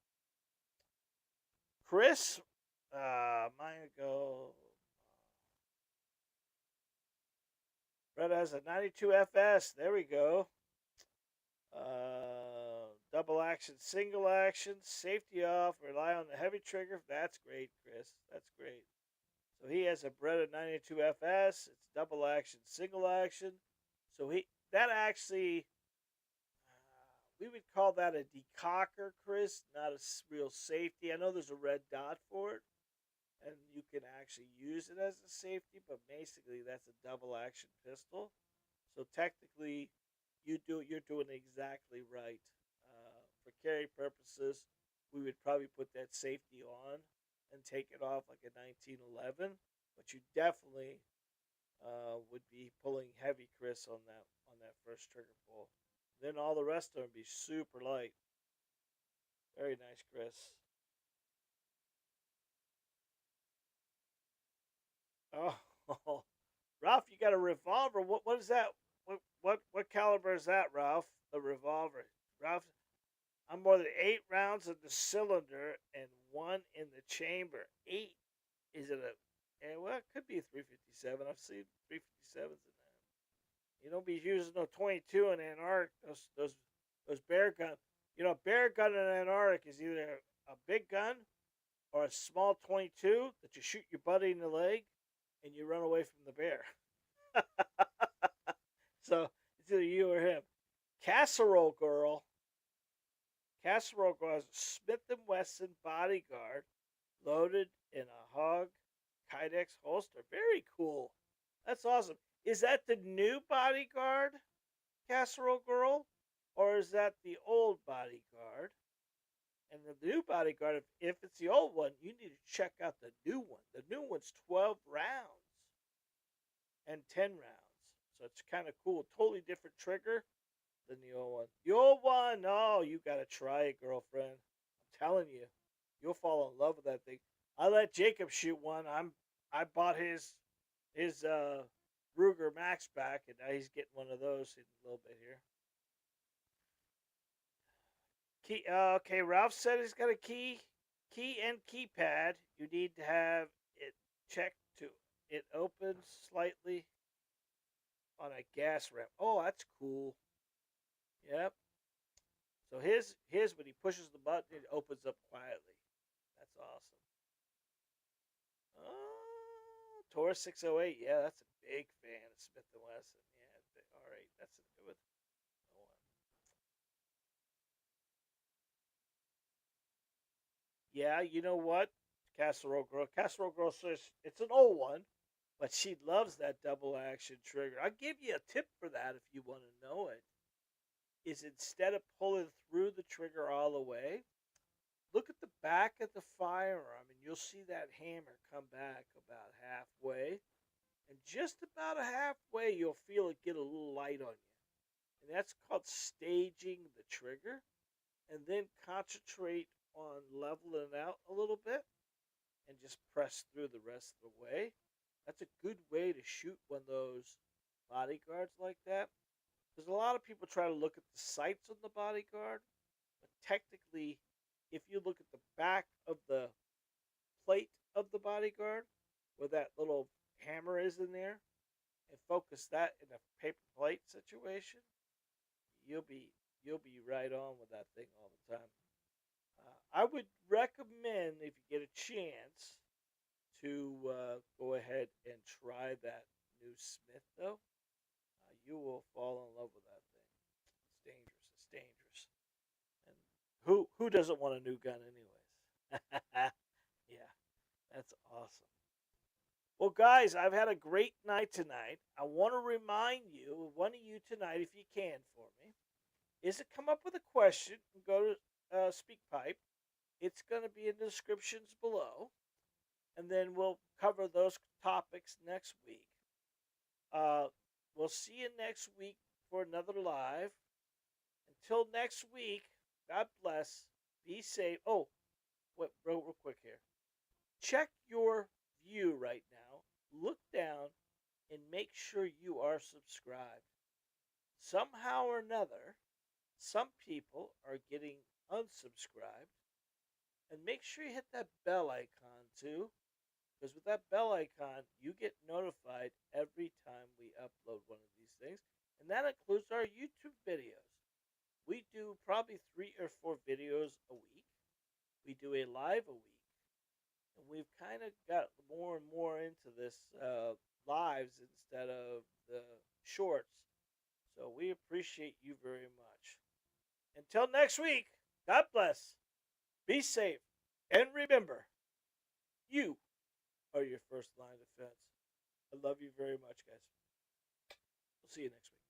Chris, mine go. Brett has a 92 FS. There we go. Double action, single action, safety off, rely on the heavy trigger. That's great, Chris. That's great. So he has a Beretta 92 FS. It's double action, single action. So that actually, we would call that a decocker, Chris, not a real safety. I know there's a red dot for it, and you can actually use it as a safety, but basically that's a double action pistol. So technically, you're doing exactly right. For carry purposes, we would probably put that safety on and take it off like a 1911, but you definitely would be pulling heavy, Chris, on that first trigger pull. Then all the rest of them would be super light. Very nice, Chris. Oh, Ralph, you got a revolver. What is that? What caliber is that, Ralph? The revolver, Ralph. I'm more than 8 rounds in the cylinder and 1 in the chamber. 8. Is it a? Yeah, well, it could be a 357. I've seen 357s in there. You don't be using no 22 in Antarctic. Those bear gun. You know, a bear gun in Antarctic is either a big gun or a small 22 that you shoot your buddy in the leg and you run away from the bear. So it's either you or him. Casserole Girl. Casserole Girl has a Smith & Wesson bodyguard loaded in a Hog Kydex holster. Very cool. That's awesome. Is that the new bodyguard, Casserole Girl? Or is that the old bodyguard? And the new bodyguard, if it's the old one, you need to check out the new one. The new one's 12 rounds and 10 rounds. So it's kind of cool. Totally different trigger than the old one. The old one, oh, you got to try it, girlfriend. I'm telling you, you'll fall in love with that thing. I let Jacob shoot one. I bought his Ruger Max back, and now he's getting one of those in a little bit here. Key. Okay, Ralph said he's got a key and keypad. You need to have it checked to it opens slightly on a gas ramp. Oh, that's cool. Yep. So his when he pushes the button, it opens up quietly. That's awesome. Taurus 608. Yeah, that's a big fan of Smith & Wesson. Yeah. All right, that's a good one. Yeah, you know what? Casserole Girl says it's an old one, but she loves that double action trigger. I'll give you a tip for that if you want to know it. Is instead of pulling through the trigger all the way, look at the back of the firearm and you'll see that hammer come back about halfway. And just about a halfway, you'll feel it get a little light on you. And that's called staging the trigger. And then concentrate on leveling it out a little bit and just press through the rest of the way. That's a good way to shoot one of those bodyguards like that. Because a lot of people try to look at the sights on the bodyguard, but technically, if you look at the back of the plate of the bodyguard, where that little hammer is in there, and focus that in a paper plate situation, you'll be right on with that thing all the time. I would recommend, if you get a chance, to go ahead and try that new Smith, though. You will fall in love with that thing. It's dangerous. It's dangerous. And who doesn't want a new gun, anyways? Yeah, that's awesome. Well, guys, I've had a great night tonight. I want to remind you, one of you tonight, if you can, for me, is to come up with a question and go to SpeakPipe. It's going to be in the descriptions below, and then we'll cover those topics next week. We'll see you next week for another live. Until next week, God bless. Be safe. Oh, wait, real quick here. Check your view right now. Look down and make sure you are subscribed. Somehow or another, some people are getting unsubscribed. And make sure you hit that bell icon too. Because with that bell icon, you get notified every time we upload one of these things. And that includes our YouTube videos. We do probably 3 or 4 videos a week. We do a live a week. And we've kind of got more and more into this lives instead of the shorts. So we appreciate you very much. Until next week, God bless. Be safe. And remember, you are your first line of defense. I love you very much, guys. We'll see you next week.